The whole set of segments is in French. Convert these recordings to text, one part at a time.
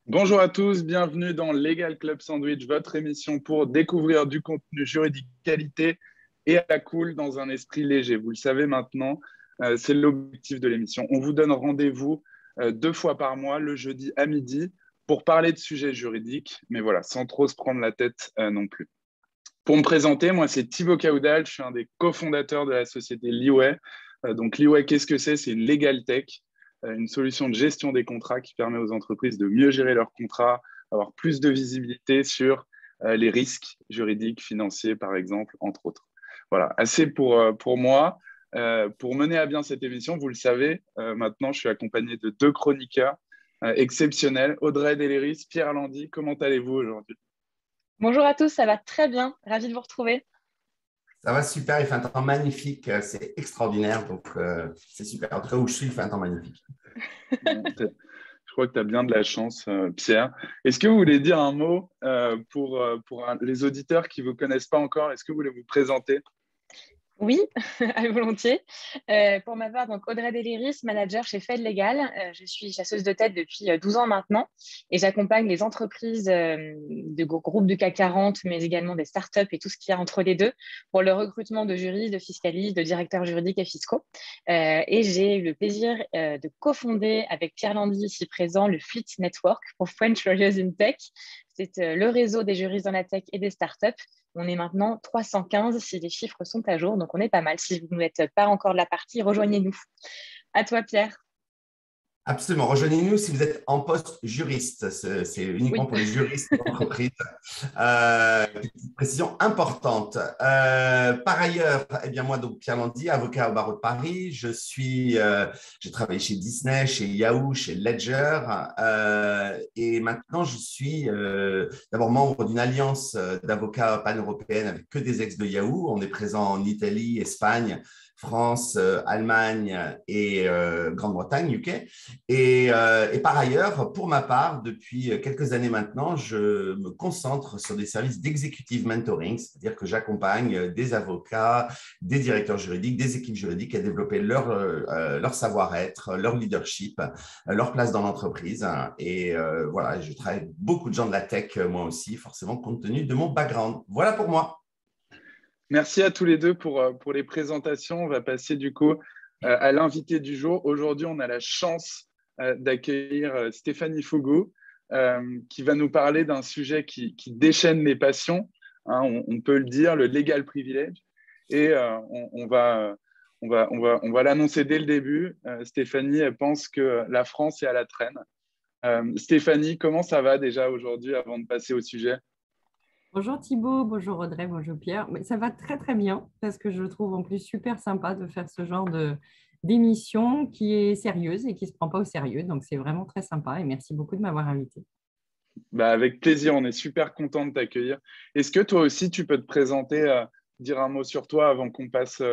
Bonjour à tous, bienvenue dans Legal Club Sandwich, votre émission pour découvrir du contenu juridique qualité et à la cool dans un esprit léger. Vous le savez maintenant, c'est l'objectif de l'émission. On vous donne rendez-vous 2 fois par mois, le jeudi à midi, pour parler de sujets juridiques, mais voilà, sans trop se prendre la tête non plus. Pour me présenter, moi c'est Thibaut Caoudal, je suis un des cofondateurs de la société Leeway. Donc Leeway, qu'est-ce que c'est? C'est une legal tech, une solution de gestion des contrats qui permet aux entreprises de mieux gérer leurs contrats, avoir plus de visibilité sur les risques juridiques, financiers, par exemple, entre autres. Voilà, assez pour moi. Pour mener à bien cette émission, vous le savez, maintenant, je suis accompagné de 2 chroniqueurs exceptionnels, Audrey Deléris, Pierre Landy. Comment allez-vous aujourd'hui? Bonjour à tous, ça va très bien. Ravi de vous retrouver. Ça va super, il fait un temps magnifique, c'est extraordinaire, donc c'est super. En tout cas, où je suis, il fait un temps magnifique. Je crois que tu as bien de la chance, Pierre. Est-ce que vous voulez dire un mot pour les auditeurs qui ne vous connaissent pas encore? Est-ce que vous voulez vous présenter? Oui, à volontiers. Pour ma part, donc Audrey Deléris, manager chez Fed Legal. Je suis chasseuse de tête depuis 12 ans maintenant et j'accompagne les entreprises de groupes du CAC 40, mais également des startups et tout ce qu'il y a entre les deux pour le recrutement de juristes, de fiscalistes, de directeurs juridiques et fiscaux. Et j'ai eu le plaisir de cofonder avec Pierre Landy, ici présent, le Fleet Network pour French Lawyers in Tech. C'est le réseau des juristes dans la tech et des startups. On est maintenant 315 si les chiffres sont à jour, donc on est pas mal. Si vous n'êtes pas encore de la partie, rejoignez-nous. À toi, Pierre. Absolument. Rejoignez-nous si vous êtes en poste juriste. C'est uniquement pour les juristes d'entreprise. Petite précision importante. Par ailleurs, eh bien moi, donc Pierre Landy, avocat au barreau de Paris. J'ai travaillé chez Disney, chez Yahoo, chez Ledger. Et maintenant, je suis d'abord membre d'une alliance d'avocats pan-européenne avec que des ex de Yahoo. On est présent en Italie, Espagne, France, Allemagne et Grande-Bretagne, UK. Et par ailleurs, pour ma part, depuis quelques années maintenant, je me concentre sur des services d'executive mentoring, c'est-à-dire que j'accompagne des avocats, des directeurs juridiques, des équipes juridiques à développer leur savoir-être, leur leadership, leur place dans l'entreprise. Et voilà, je travaille avec beaucoup de gens de la tech, moi aussi, forcément, compte tenu de mon background. Voilà pour moi. Merci à tous les deux pour les présentations. On va passer du coup à l'invité du jour. Aujourd'hui, on a la chance d'accueillir Stéphanie Fougou qui va nous parler d'un sujet qui déchaîne les passions, hein, on peut le dire, le legal privilege. Et on va l'annoncer dès le début. Stéphanie, elle pense que la France est à la traîne. Stéphanie, comment ça va déjà aujourd'hui avant de passer au sujet? Bonjour Thibaut, bonjour Audrey, bonjour Pierre. Mais ça va très très bien parce que je le trouve en plus super sympa de faire ce genre d'émission qui est sérieuse et qui ne se prend pas au sérieux. Donc c'est vraiment très sympa et merci beaucoup de m'avoir invité. Avec plaisir, on est super content de t'accueillir. Est-ce que toi aussi tu peux te présenter, dire un mot sur toi avant qu'on passe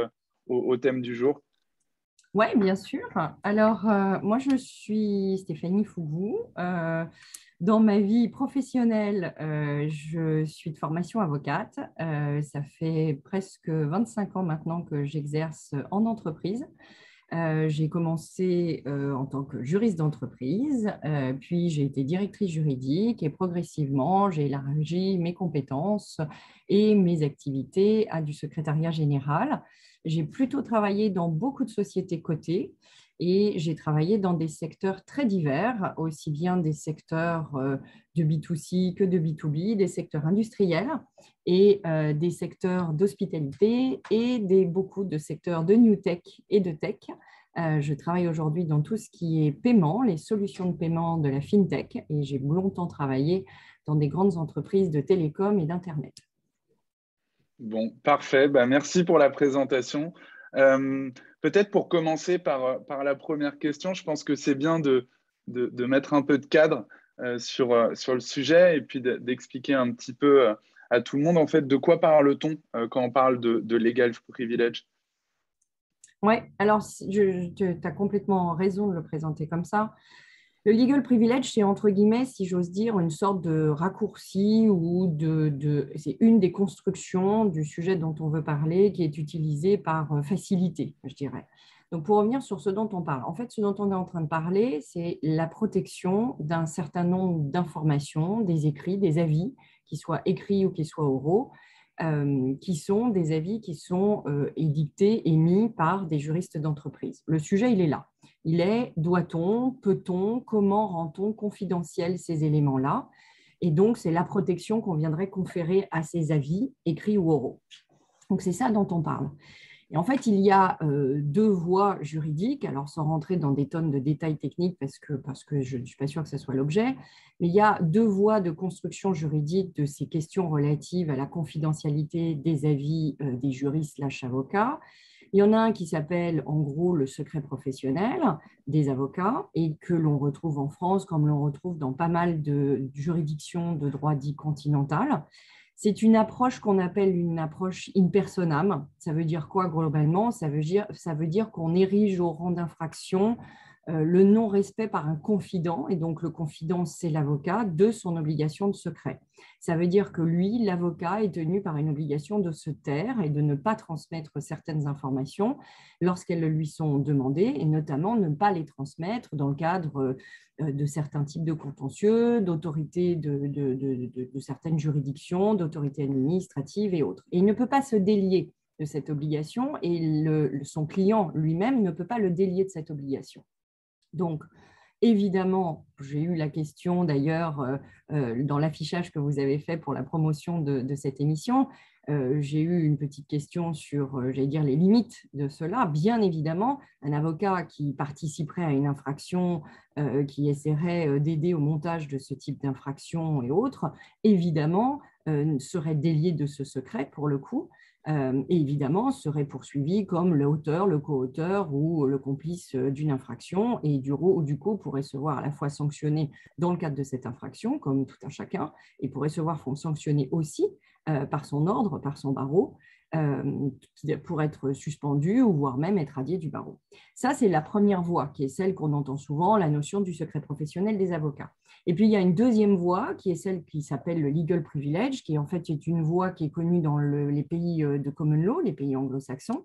au thème du jour? Oui, bien sûr. Alors, moi, je suis Stéphanie Fougou. Dans ma vie professionnelle, je suis de formation avocate. Ça fait presque 25 ans maintenant que j'exerce en entreprise. J'ai commencé en tant que juriste d'entreprise, puis j'ai été directrice juridique et progressivement, j'ai élargi mes compétences et mes activités à du secrétariat général. J'ai plutôt travaillé dans beaucoup de sociétés cotées et j'ai travaillé dans des secteurs très divers, aussi bien des secteurs de B2C que de B2B, des secteurs industriels et des secteurs d'hospitalité et beaucoup de secteurs de New Tech et de Tech. Je travaille aujourd'hui dans tout ce qui est paiement, les solutions de paiement de la FinTech et j'ai longtemps travaillé dans des grandes entreprises de télécom et d'Internet. Bon, parfait. Merci pour la présentation. Peut-être pour commencer par la première question, je pense que c'est bien de mettre un peu de cadre sur le sujet et puis d'expliquer un petit peu à tout le monde. En fait, de quoi parle-t-on quand on parle de legal privilege? Oui, alors tu as complètement raison de le présenter comme ça. Le legal privilege, c'est entre guillemets, si j'ose dire, une sorte de raccourci ou c'est une des constructions du sujet dont on veut parler qui est utilisée par facilité, je dirais. Donc, pour revenir sur ce dont on parle, en fait, ce dont on est en train de parler, c'est la protection d'un certain nombre d'informations, des écrits, des avis, qu'ils soient écrits ou qu'ils soient oraux, qui sont des avis qui sont édictés, émis par des juristes d'entreprise. Le sujet, il est là. Il est, doit-on, peut-on, comment rend-on confidentiels ces éléments-là? Et donc, c'est la protection qu'on viendrait conférer à ces avis, écrits ou oraux. Donc, c'est ça dont on parle. Et en fait, il y a deux voies juridiques, alors sans rentrer dans des tonnes de détails techniques parce que je ne suis pas sûre que ce soit l'objet, mais il y a deux voies de construction juridique de ces questions relatives à la confidentialité des avis des juristes/avocats. Il y en a un qui s'appelle en gros le secret professionnel des avocats et que l'on retrouve en France comme l'on retrouve dans pas mal de juridictions de droit dit continental. C'est une approche qu'on appelle une approche in personam. Ça veut dire quoi globalement? Ça veut dire qu'on érige au rang d'infraction le non-respect par un confident, et donc le confident, c'est l'avocat, de son obligation de secret. Ça veut dire que lui, l'avocat, est tenu par une obligation de se taire et de ne pas transmettre certaines informations lorsqu'elles lui sont demandées, et notamment ne pas les transmettre dans le cadre de certains types de contentieux, d'autorités de certaines juridictions, d'autorités administratives et autres. Et il ne peut pas se délier de cette obligation et son client lui-même ne peut pas le délier de cette obligation. Donc, évidemment, j'ai eu la question d'ailleurs dans l'affichage que vous avez fait pour la promotion de cette émission. J'ai eu une petite question sur, j'allais dire, les limites de cela. Bien évidemment, un avocat qui participerait à une infraction, qui essaierait d'aider au montage de ce type d'infraction et autres, évidemment, serait délié de ce secret pour le coup. Et évidemment, serait poursuivi comme l'auteur, le co-auteur ou le complice d'une infraction et du coup pourrait se voir à la fois sanctionné dans le cadre de cette infraction, comme tout un chacun, et pourrait se voir sanctionné aussi par son ordre, par son barreau, pour être suspendu ou voire même être radié du barreau. Ça, c'est la première voie, qui est celle qu'on entend souvent, la notion du secret professionnel des avocats. Et puis, il y a une deuxième voie, qui est celle qui s'appelle le legal privilege, qui en fait est une voie qui est connue dans les pays de common law, les pays anglo-saxons.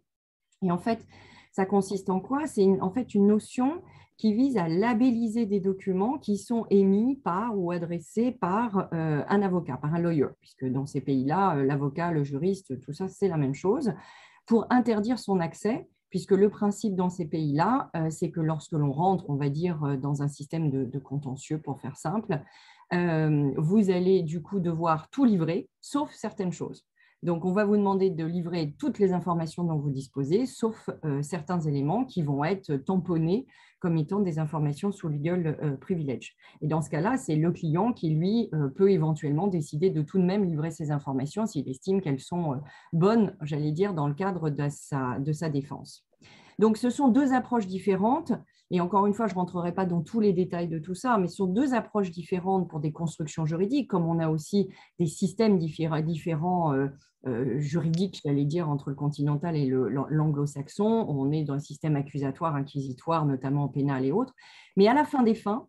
Et en fait, ça consiste en quoi? C'est en fait une notion qui vise à labelliser des documents qui sont émis par ou adressés par un avocat, par un lawyer, puisque dans ces pays-là, l'avocat, le juriste, tout ça, c'est la même chose, pour interdire son accès, puisque le principe dans ces pays-là, c'est que lorsque l'on rentre, on va dire, dans un système de contentieux, pour faire simple, vous allez du coup devoir tout livrer, sauf certaines choses. Donc, on va vous demander de livrer toutes les informations dont vous disposez, sauf certains éléments qui vont être tamponnés comme étant des informations sous legal privilege. Et dans ce cas-là, c'est le client qui, lui, peut éventuellement décider de tout de même livrer ces informations s'il estime qu'elles sont bonnes, j'allais dire, dans le cadre de sa défense. Donc, ce sont deux approches différentes. Et encore une fois, je ne rentrerai pas dans tous les détails de tout ça, mais ce sont deux approches différentes pour des constructions juridiques, comme on a aussi des systèmes différents juridiques, j'allais dire, entre le continental et l'anglo-saxon. On est dans un système accusatoire, inquisitoire, notamment pénal et autres. Mais à la fin des fins,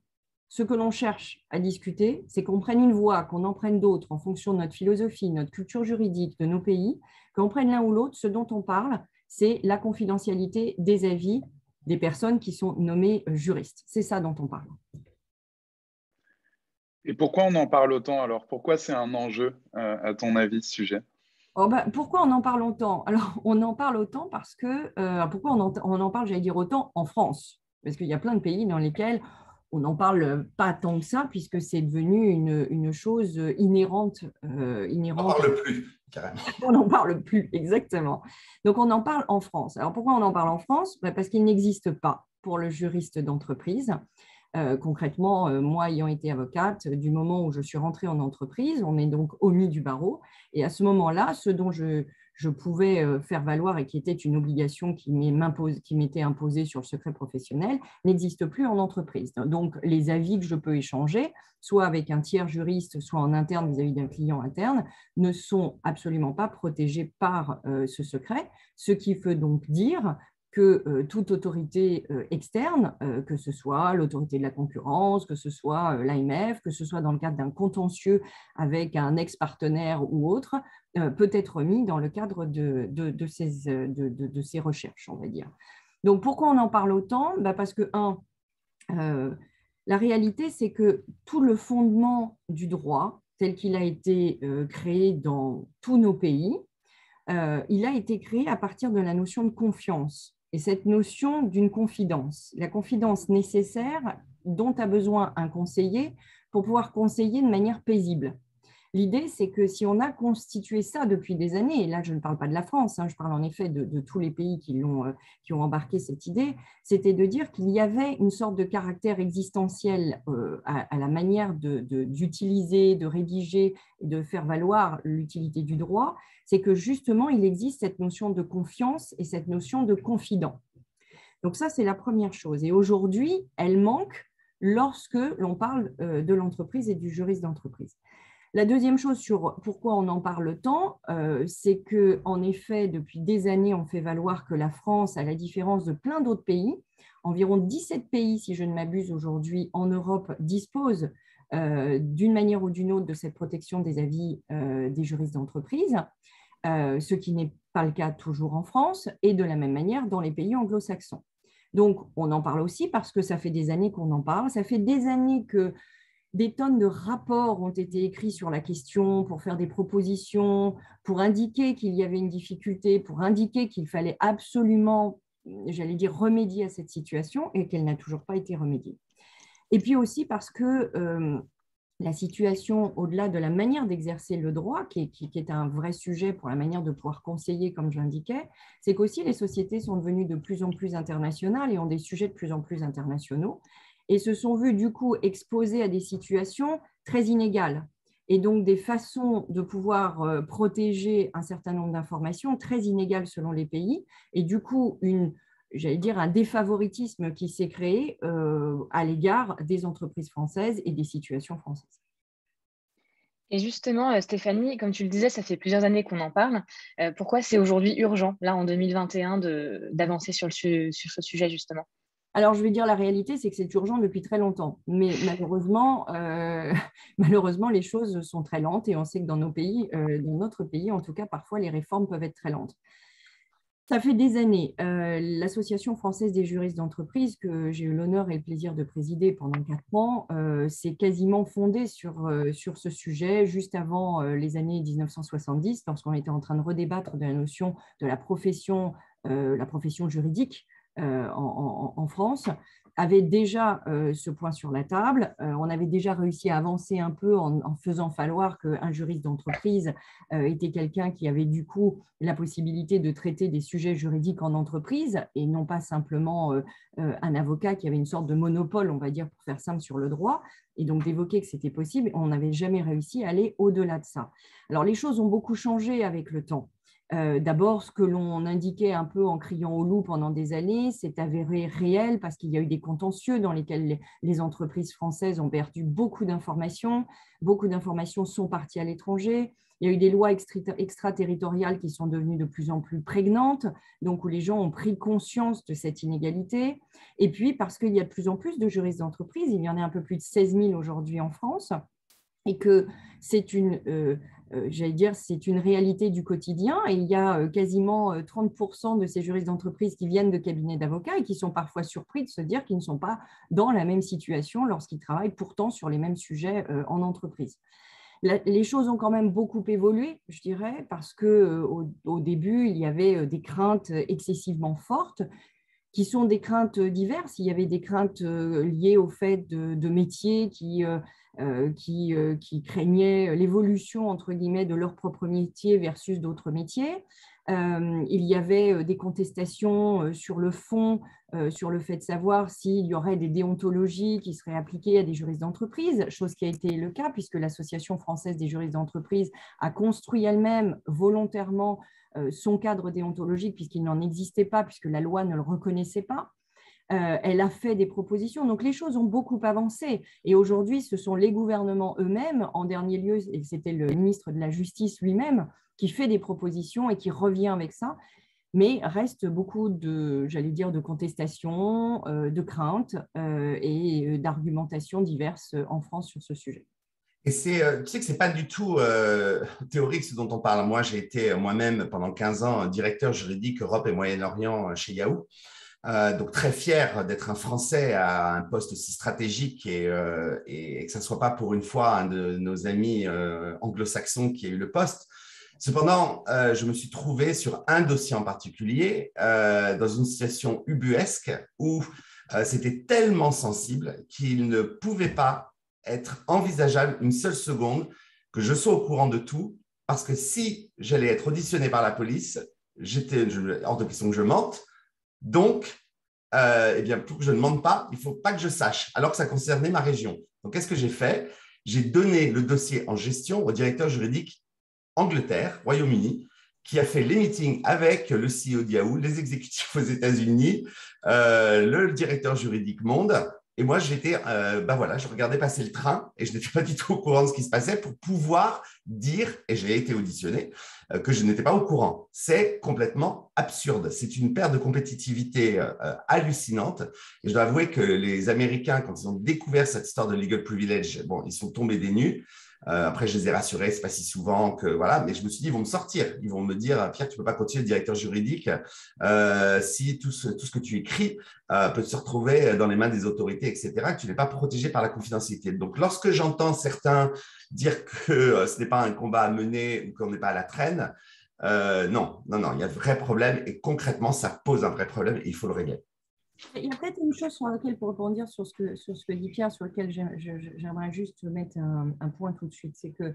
ce que l'on cherche à discuter, c'est qu'on prenne une voie, qu'on en prenne d'autres en fonction de notre philosophie, notre culture juridique, de nos pays, qu'on prenne l'un ou l'autre. Ce dont on parle, c'est la confidentialité des avis des personnes qui sont nommées juristes. C'est ça dont on parle. Et pourquoi on en parle autant alors? Pourquoi c'est un enjeu, à ton avis, ce sujet? Pourquoi on en parle autant? Alors, on en parle autant parce que, pourquoi on en parle, j'allais dire autant, en France? Parce qu'il y a plein de pays dans lesquels on n'en parle pas tant que ça, puisque c'est devenu une chose inhérente. On n'en parle plus, carrément. On n'en parle plus, exactement. Donc, on en parle en France. Alors, pourquoi on en parle en France? Parce qu'il n'existe pas pour le juriste d'entreprise. Concrètement, moi ayant été avocate, du moment où je suis rentrée en entreprise, on est donc omis du barreau. Et à ce moment-là, ce dont je je pouvais faire valoir et qui était une obligation qui m'était imposée sur le secret professionnel, n'existe plus en entreprise. Donc, les avis que je peux échanger, soit avec un tiers juriste, soit en interne vis-à-vis d'un client interne, ne sont absolument pas protégés par ce secret, ce qui veut donc dire que toute autorité externe, que ce soit l'autorité de la concurrence, que ce soit l'AMF, que ce soit dans le cadre d'un contentieux avec un ex-partenaire ou autre, peut être mis dans le cadre de ces recherches, on va dire. Donc, pourquoi on en parle autant? Parce que, la réalité, c'est que tout le fondement du droit, tel qu'il a été créé dans tous nos pays, il a été créé à partir de la notion de confiance. Et cette notion d'une confidence, la confidence nécessaire dont a besoin un conseiller pour pouvoir conseiller de manière paisible. L'idée, c'est que si on a constitué ça depuis des années, et là je ne parle pas de la France, je parle en effet de tous les pays qui ont embarqué cette idée, c'était de dire qu'il y avait une sorte de caractère existentiel à la manière d'utiliser, de rédiger et de faire valoir l'utilité du droit, c'est que justement il existe cette notion de confiance et cette notion de confident. Donc ça, c'est la première chose. Et aujourd'hui, elle manque lorsque l'on parle de l'entreprise et du juriste d'entreprise. La deuxième chose sur pourquoi on en parle tant, c'est qu'en effet, depuis des années, on fait valoir que la France, à la différence de plein d'autres pays, environ 17 pays, si je ne m'abuse aujourd'hui, en Europe, disposent d'une manière ou d'une autre de cette protection des avis des juristes d'entreprise, ce qui n'est pas le cas toujours en France, et de la même manière dans les pays anglo-saxons. Donc, on en parle aussi parce que ça fait des années qu'on en parle, ça fait des années que des tonnes de rapports ont été écrits sur la question pour faire des propositions, pour indiquer qu'il y avait une difficulté, pour indiquer qu'il fallait absolument, j'allais dire, remédier à cette situation et qu'elle n'a toujours pas été remédiée. Et puis aussi parce que la situation, au-delà de la manière d'exercer le droit, qui est un vrai sujet pour la manière de pouvoir conseiller, comme je l'indiquais, c'est qu'aussi les sociétés sont devenues de plus en plus internationales et ont des sujets de plus en plus internationaux, et se sont vues du coup exposées à des situations très inégales, et donc des façons de pouvoir protéger un certain nombre d'informations très inégales selon les pays, et du coup j'allais dire un défavoritisme qui s'est créé à l'égard des entreprises françaises et des situations françaises. Et justement, Stéphanie, comme tu le disais, ça fait plusieurs années qu'on en parle. Pourquoi c'est aujourd'hui urgent, là en 2021, d'avancer sur ce sujet justement? Alors, je vais dire la réalité, c'est que c'est urgent depuis très longtemps. Mais malheureusement, malheureusement, les choses sont très lentes et on sait que dans notre pays, en tout cas, parfois, les réformes peuvent être très lentes. Ça fait des années. L'Association française des juristes d'entreprise, que j'ai eu l'honneur et le plaisir de présider pendant 4 ans, s'est quasiment fondée sur ce sujet juste avant les années 1970, lorsqu'on était en train de redébattre de la notion de la profession juridique en France, avait déjà ce point sur la table. On avait déjà réussi à avancer un peu en faisant falloir qu'un juriste d'entreprise était quelqu'un qui avait du coup la possibilité de traiter des sujets juridiques en entreprise et non pas simplement un avocat qui avait une sorte de monopole, on va dire, pour faire simple, sur le droit, et donc d'évoquer que c'était possible. On n'avait jamais réussi à aller au-delà de ça. Alors, les choses ont beaucoup changé avec le temps. D'abord, ce que l'on indiquait un peu en criant au loup pendant des années, s'est avéré réel parce qu'il y a eu des contentieux dans lesquels les entreprises françaises ont perdu beaucoup d'informations sont parties à l'étranger. Il y a eu des lois extraterritoriales qui sont devenues de plus en plus prégnantes, donc où les gens ont pris conscience de cette inégalité. Et puis, parce qu'il y a de plus en plus de juristes d'entreprise, il y en a un peu plus de 16 000 aujourd'hui en France, et que c'est c'est une réalité du quotidien, et il y a quasiment 30% de ces juristes d'entreprise qui viennent de cabinets d'avocats et qui sont parfois surpris de se dire qu'ils ne sont pas dans la même situation lorsqu'ils travaillent pourtant sur les mêmes sujets en entreprise. Les choses ont quand même beaucoup évolué, je dirais, parce qu'au début, il y avait des craintes excessivement fortes, qui sont des craintes diverses. Il y avait des craintes liées au fait de métiers qui qui craignaient l'évolution, entre guillemets, de leur propre métier versus d'autres métiers. Il y avait des contestations sur le fond, sur le fait de savoir s'il y aurait des déontologies qui seraient appliquées à des juristes d'entreprise, chose qui a été le cas puisque l'Association française des juristes d'entreprise a construit elle-même volontairement son cadre déontologique puisqu'il n'en existait pas, puisque la loi ne le reconnaissait pas. Elle a fait des propositions. Donc, les choses ont beaucoup avancé. Et aujourd'hui, ce sont les gouvernements eux-mêmes, en dernier lieu, et c'était le ministre de la Justice lui-même, qui fait des propositions et qui revient avec ça. Mais reste beaucoup de, j'allais dire, de contestations, de craintes et d'argumentations diverses en France sur ce sujet. Et tu sais que ce n'est pas du tout théorique ce dont on parle. Moi, j'ai été moi-même pendant 15 ans directeur juridique Europe et Moyen-Orient chez Yahoo. Donc, très fier d'être un Français à un poste aussi stratégique et que ce ne soit pas pour une fois un de nos amis anglo-saxons qui ait eu le poste. Cependant, je me suis trouvé sur un dossier en particulier dans une situation ubuesque où c'était tellement sensible qu'il ne pouvait pas être envisageable une seule seconde que je sois au courant de tout, parce que si j'allais être auditionné par la police, j'étais hors de question que je mente. Donc, eh bien, pour que je ne mente pas, il ne faut pas que je sache, alors que ça concernait ma région. Donc, qu'est-ce que j'ai fait? J'ai donné le dossier en gestion au directeur juridique Angleterre, Royaume-Uni, qui a fait les meetings avec le CEO de Yahoo, les exécutifs aux États-Unis, le directeur juridique monde. Et moi, j'étais, voilà, je regardais passer le train et je n'étais pas du tout au courant de ce qui se passait pour pouvoir dire, et j'ai été auditionné, que je n'étais pas au courant. C'est complètement absurde. C'est une perte de compétitivité hallucinante. Et je dois avouer que les Américains, quand ils ont découvert cette histoire de legal privilege, bon, ils sont tombés des nues. Après, je les ai rassurés, c'est pas si souvent que voilà, mais je me suis dit, ils vont me sortir, ils vont me dire, Pierre, tu peux pas continuer de directeur juridique si tout ce que tu écris peut se retrouver dans les mains des autorités, etc., que tu n'es pas protégé par la confidentialité. Donc, lorsque j'entends certains dire que ce n'est pas un combat à mener ou qu'on n'est pas à la traîne, non, il y a de vrais problèmes et concrètement, ça pose un vrai problème et il faut le régler. Il y a peut-être une chose sur laquelle, pour rebondir sur ce que dit Pierre, sur lequel j'aimerais juste mettre un point tout de suite, c'est que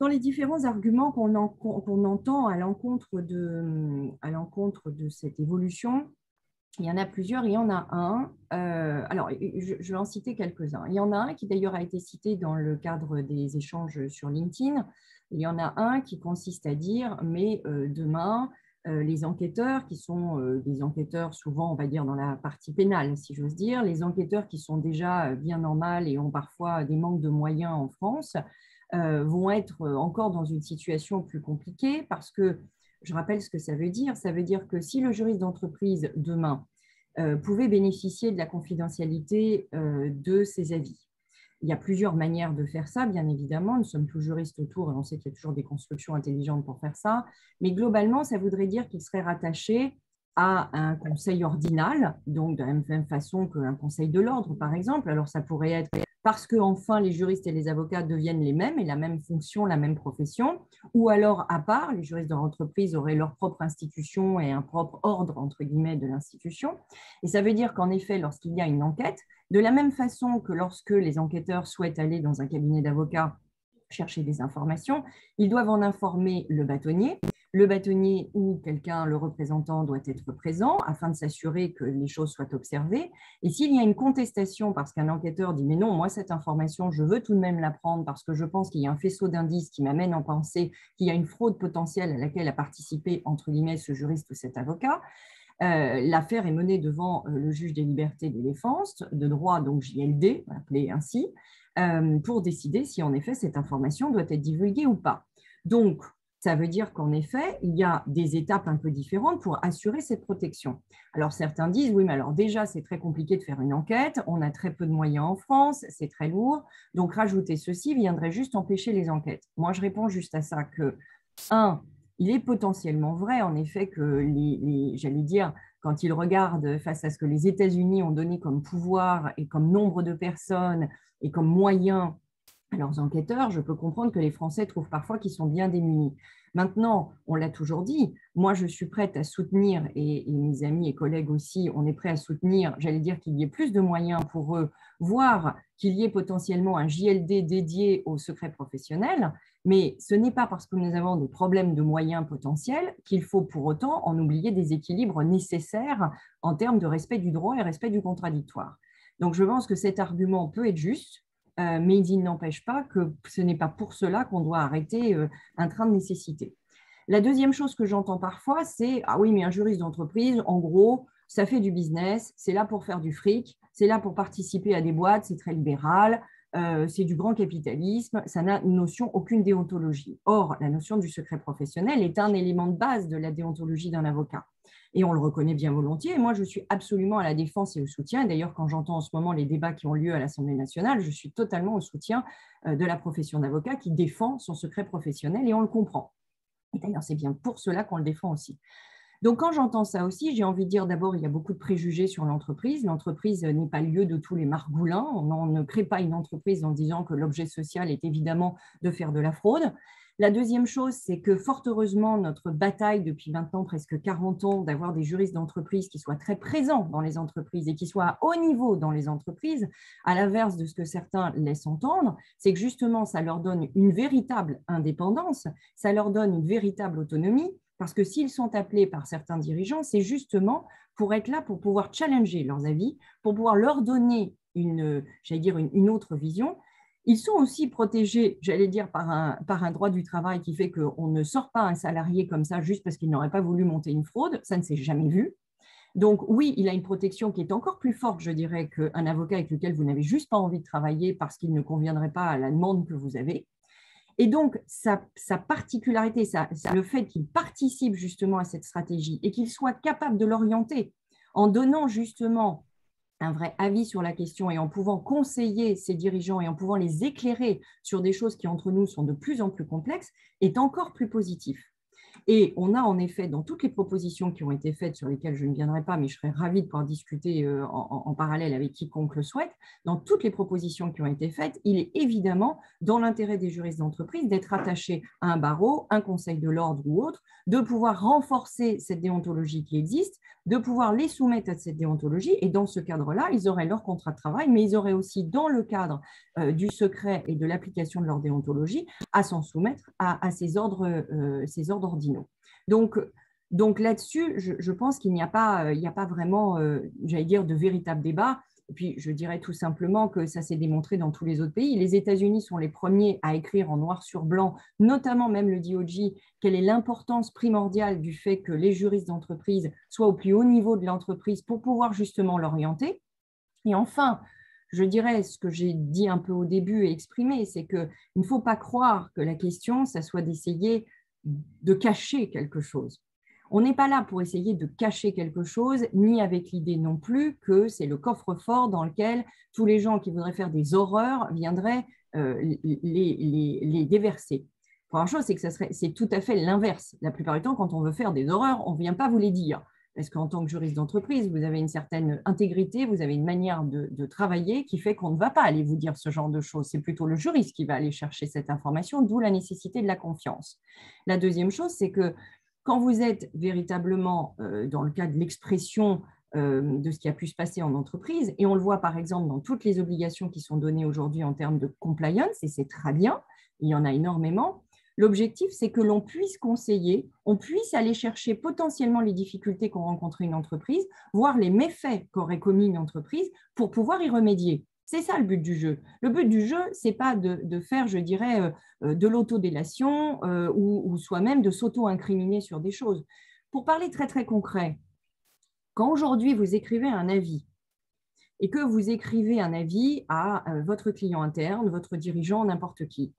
dans les différents arguments qu'on entend à l'encontre de cette évolution, il y en a plusieurs. Il y en a un, alors je vais en citer quelques-uns. Il y en a un qui d'ailleurs a été cité dans le cadre des échanges sur LinkedIn. Il y en a un qui consiste à dire, mais demain, les enquêteurs qui sont des enquêteurs souvent, on va dire, dans la partie pénale, si j'ose dire, les enquêteurs qui sont déjà bien normaux et ont parfois des manques de moyens en France, vont être encore dans une situation plus compliquée parce que, je rappelle ce que ça veut dire que si le juriste d'entreprise demain pouvait bénéficier de la confidentialité de ses avis, il y a plusieurs manières de faire ça, bien évidemment. Nous sommes tous juristes autour et on sait qu'il y a toujours des constructions intelligentes pour faire ça. Mais globalement, ça voudrait dire qu'il serait rattaché à un conseil ordinal, donc de la même façon qu'un conseil de l'ordre, par exemple. Alors, ça pourrait être parce qu'enfin, les juristes et les avocats deviennent les mêmes et la même fonction, la même profession, ou alors, à part, les juristes de l'entreprise auraient leur propre institution et un propre ordre, entre guillemets, de l'institution. Et ça veut dire qu'en effet, lorsqu'il y a une enquête, de la même façon que lorsque les enquêteurs souhaitent aller dans un cabinet d'avocats chercher des informations, ils doivent en informer le bâtonnier. Le bâtonnier ou quelqu'un, le représentant, doit être présent afin de s'assurer que les choses soient observées. Et s'il y a une contestation parce qu'un enquêteur dit « mais non, moi cette information, je veux tout de même la prendre parce que je pense qu'il y a un faisceau d'indices qui m'amène à penser qu'il y a une fraude potentielle à laquelle a participé, entre guillemets, ce juriste ou cet avocat », l'affaire est menée devant le juge des libertés et des défenses, de droit, donc JLD, appelé ainsi, pour décider si en effet cette information doit être divulguée ou pas. Donc, ça veut dire qu'en effet, il y a des étapes un peu différentes pour assurer cette protection. Alors, certains disent, oui, mais alors déjà, c'est très compliqué de faire une enquête, on a très peu de moyens en France, c'est très lourd, donc rajouter ceci viendrait juste empêcher les enquêtes. Moi, je réponds juste à ça que, il est potentiellement vrai, en effet, que j'allais dire, quand ils regardent face à ce que les États-Unis ont donné comme pouvoir et comme nombre de personnes et comme moyens à leurs enquêteurs, je peux comprendre que les Français trouvent parfois qu'ils sont bien démunis. Maintenant, on l'a toujours dit, moi je suis prête à soutenir, et mes amis et collègues aussi, on est prêt à soutenir, j'allais dire qu'il y ait plus de moyens pour eux, voire qu'il y ait potentiellement un JLD dédié au secret professionnel, mais ce n'est pas parce que nous avons des problèmes de moyens potentiels qu'il faut pour autant en oublier des équilibres nécessaires en termes de respect du droit et respect du contradictoire. Donc je pense que cet argument peut être juste, mais il n'empêche pas que ce n'est pas pour cela qu'on doit arrêter un train de nécessité. La deuxième chose que j'entends parfois, c'est « Ah oui, mais un juriste d'entreprise, en gros, ça fait du business, c'est là pour faire du fric, c'est là pour participer à des boîtes, c'est très libéral, c'est du grand capitalisme, ça n'a une notion, aucune déontologie. » Or, la notion du secret professionnel est un élément de base de la déontologie d'un avocat. Et on le reconnaît bien volontiers. Et moi, je suis absolument à la défense et au soutien. D'ailleurs, quand j'entends en ce moment les débats qui ont lieu à l'Assemblée nationale, je suis totalement au soutien de la profession d'avocat qui défend son secret professionnel et on le comprend. Et d'ailleurs, c'est bien pour cela qu'on le défend aussi. Donc, quand j'entends ça aussi, j'ai envie de dire d'abord, il y a beaucoup de préjugés sur l'entreprise. L'entreprise n'est pas le lieu de tous les margoulins. On ne crée pas une entreprise en disant que l'objet social est évidemment de faire de la fraude. La deuxième chose, c'est que fort heureusement, notre bataille depuis maintenant presque 40 ans d'avoir des juristes d'entreprise qui soient très présents dans les entreprises et qui soient à haut niveau dans les entreprises, à l'inverse de ce que certains laissent entendre, c'est que justement, ça leur donne une véritable indépendance, ça leur donne une véritable autonomie, parce que s'ils sont appelés par certains dirigeants, c'est justement pour être là, pour pouvoir challenger leurs avis, pour pouvoir leur donner une autre vision. Ils sont aussi protégés, j'allais dire, par un droit du travail qui fait qu'on ne sort pas un salarié comme ça juste parce qu'il n'aurait pas voulu monter une fraude. Ça ne s'est jamais vu. Donc oui, il a une protection qui est encore plus forte, je dirais, qu'un avocat avec lequel vous n'avez juste pas envie de travailler parce qu'il ne conviendrait pas à la demande que vous avez. Et donc, sa particularité, le fait qu'il participe justement à cette stratégie et qu'il soit capable de l'orienter en donnant justement un vrai avis sur la question et en pouvant conseiller ces dirigeants et en pouvant les éclairer sur des choses qui, entre nous, sont de plus en plus complexes, est encore plus positif. Et on a en effet, dans toutes les propositions qui ont été faites, sur lesquelles je ne viendrai pas, mais je serais ravie de pouvoir discuter en parallèle avec quiconque le souhaite, dans toutes les propositions qui ont été faites, il est évidemment dans l'intérêt des juristes d'entreprise d'être attachés à un barreau, un conseil de l'ordre ou autre, de pouvoir renforcer cette déontologie qui existe, de pouvoir les soumettre à cette déontologie, et dans ce cadre-là, ils auraient leur contrat de travail, mais ils auraient aussi, dans le cadre du secret et de l'application de leur déontologie, à s'en soumettre à ces ordres ordinaux. Donc là-dessus, je pense qu'il n'y a pas vraiment, j'allais dire, de véritable débat. Et puis, je dirais tout simplement que ça s'est démontré dans tous les autres pays. Les États-Unis sont les premiers à écrire en noir sur blanc, notamment même le DOJ, quelle est l'importance primordiale du fait que les juristes d'entreprise soient au plus haut niveau de l'entreprise pour pouvoir justement l'orienter. Et enfin, je dirais ce que j'ai dit un peu au début et exprimé, c'est qu'il ne faut pas croire que la question, ça soit d'essayer de cacher quelque chose. On n'est pas là pour essayer de cacher quelque chose, ni avec l'idée non plus que c'est le coffre-fort dans lequel tous les gens qui voudraient faire des horreurs viendraient les déverser. La première chose, c'est que c'est tout à fait l'inverse. La plupart du temps, quand on veut faire des horreurs, on ne vient pas vous les dire. Parce qu'en tant que juriste d'entreprise, vous avez une certaine intégrité, vous avez une manière de travailler qui fait qu'on ne va pas aller vous dire ce genre de choses. C'est plutôt le juriste qui va aller chercher cette information, d'où la nécessité de la confiance. La deuxième chose, c'est que quand vous êtes véritablement dans le cas de l'expression de ce qui a pu se passer en entreprise, et on le voit par exemple dans toutes les obligations qui sont données aujourd'hui en termes de compliance, et c'est très bien, il y en a énormément. L'objectif, c'est que l'on puisse conseiller, on puisse aller chercher potentiellement les difficultés qu'ont rencontrées une entreprise, voir les méfaits qu'aurait commis une entreprise pour pouvoir y remédier. C'est ça le but du jeu. Le but du jeu, ce n'est pas de faire, je dirais, de l'autodélation ou soi-même de s'auto-incriminer sur des choses. Pour parler très, très concret, quand aujourd'hui vous écrivez un avis et que vous écrivez un avis à votre client interne, votre dirigeant, n'importe qui,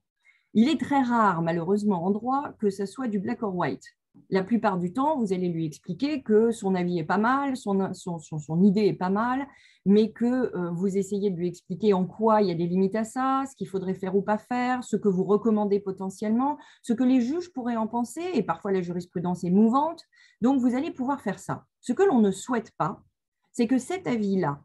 il est très rare, malheureusement, en droit, que ce soit du black or white. La plupart du temps, vous allez lui expliquer que son avis est pas mal, son idée est pas mal, mais que vous essayez de lui expliquer en quoi il y a des limites à ça, ce qu'il faudrait faire ou pas faire, ce que vous recommandez potentiellement, ce que les juges pourraient en penser, et parfois la jurisprudence est mouvante. Donc, vous allez pouvoir faire ça. Ce que l'on ne souhaite pas, c'est que cet avis-là,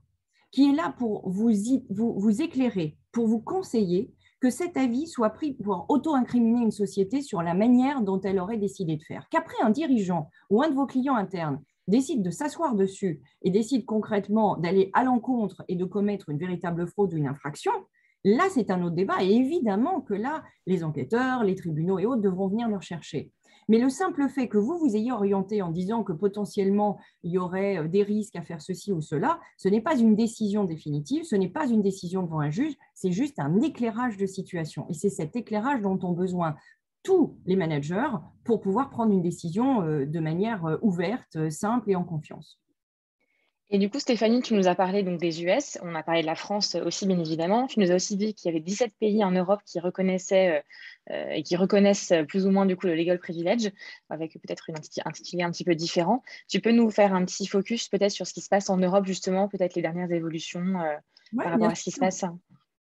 qui est là pour vous éclairer, pour vous conseiller, que cet avis soit pris pour auto-incriminer une société sur la manière dont elle aurait décidé de faire. Qu'après un dirigeant ou un de vos clients internes décide de s'asseoir dessus et décide concrètement d'aller à l'encontre et de commettre une véritable fraude ou une infraction, là, c'est un autre débat. Et évidemment que là, les enquêteurs, les tribunaux et autres devront venir le rechercher. Mais le simple fait que vous vous ayez orienté en disant que potentiellement il y aurait des risques à faire ceci ou cela, ce n'est pas une décision définitive, ce n'est pas une décision devant un juge, c'est juste un éclairage de situation. Et c'est cet éclairage dont ont besoin tous les managers pour pouvoir prendre une décision de manière ouverte, simple et en confiance. Et du coup, Stéphanie, tu nous as parlé donc des US, on a parlé de la France aussi, bien évidemment. Tu nous as aussi dit qu'il y avait 17 pays en Europe qui reconnaissaient et qui reconnaissent plus ou moins du coup le legal privilege, avec peut-être un intitulé un petit peu différent. Tu peux nous faire un petit focus peut-être sur ce qui se passe en Europe, justement, peut-être les dernières évolutions par rapport à ce qui se passe?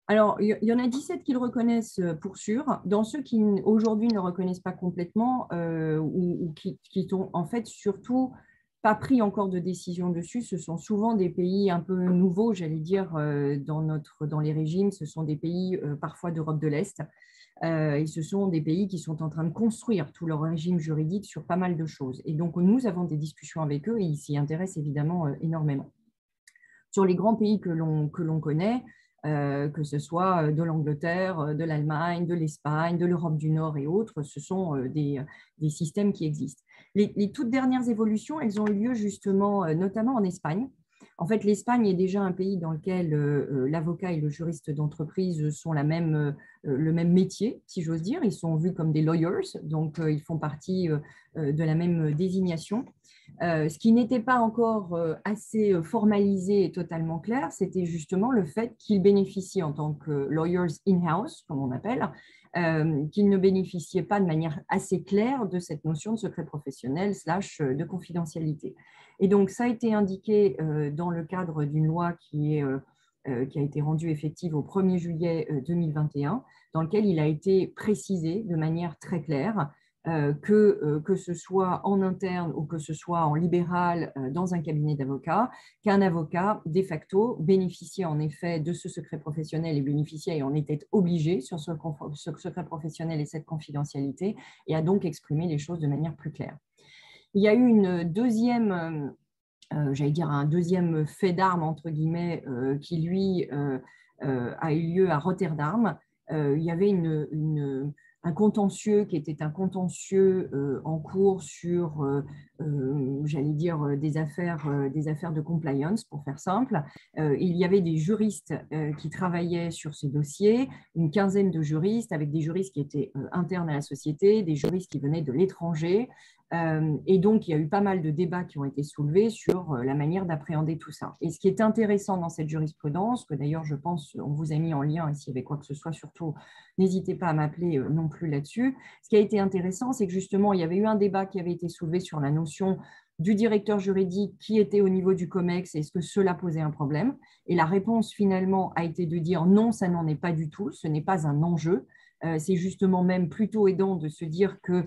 Alors, il y en a 17 qui le reconnaissent pour sûr. Dans ceux qui aujourd'hui ne reconnaissent pas complètement ou qui sont en fait surtout pas pris encore de décision dessus, ce sont souvent des pays un peu nouveaux, j'allais dire, dans les régimes. Ce sont des pays parfois d'Europe de l'Est. Et ce sont des pays qui sont en train de construire tout leur régime juridique sur pas mal de choses. Et donc, nous avons des discussions avec eux et ils s'y intéressent évidemment énormément. Sur les grands pays que l'on connaît, que ce soit de l'Angleterre, de l'Allemagne, de l'Espagne, de l'Europe du Nord et autres, ce sont des systèmes qui existent. Les toutes dernières évolutions, elles ont eu lieu justement, notamment en Espagne. En fait, l'Espagne est déjà un pays dans lequel l'avocat et le juriste d'entreprise sont le même métier, si j'ose dire. Ils sont vus comme des lawyers, donc ils font partie de la même désignation. Ce qui n'était pas encore assez formalisé et totalement clair, c'était justement le fait qu'ils bénéficient en tant que lawyers in-house, comme on appelle, qu'ils ne bénéficiaient pas de manière assez claire de cette notion de secret professionnel / de confidentialité. Et donc, ça a été indiqué dans le cadre d'une loi qui a été rendue effective au 1er juillet 2021, dans lequel il a été précisé de manière très claire que ce soit en interne ou que ce soit en libéral dans un cabinet d'avocats, qu'un avocat, de facto, bénéficiait en effet de ce secret professionnel et bénéficiait et en était obligé sur ce secret professionnel et cette confidentialité et a donc exprimé les choses de manière plus claire. Il y a eu une deuxième, j'allais dire un deuxième fait d'armes, entre guillemets, qui lui a eu lieu à Rotterdam. Il y avait un contentieux qui était un contentieux en cours sur, j'allais dire, des affaires de compliance, pour faire simple. Il y avait des juristes qui travaillaient sur ces dossiers, une quinzaine de juristes, avec des juristes qui étaient internes à la société, des juristes qui venaient de l'étranger. Et donc, il y a eu pas mal de débats qui ont été soulevés sur la manière d'appréhender tout ça. Et ce qui est intéressant dans cette jurisprudence, que d'ailleurs, je pense, on vous a mis en lien ici avec quoi que ce soit, surtout, n'hésitez pas à m'appeler non plus là-dessus. Ce qui a été intéressant, c'est que justement, il y avait eu un débat qui avait été soulevé sur la notion du directeur juridique qui était au niveau du COMEX et est-ce que cela posait un problème. Et la réponse, finalement, a été de dire non, ça n'en est pas du tout, ce n'est pas un enjeu. C'est justement même plutôt aidant de se dire que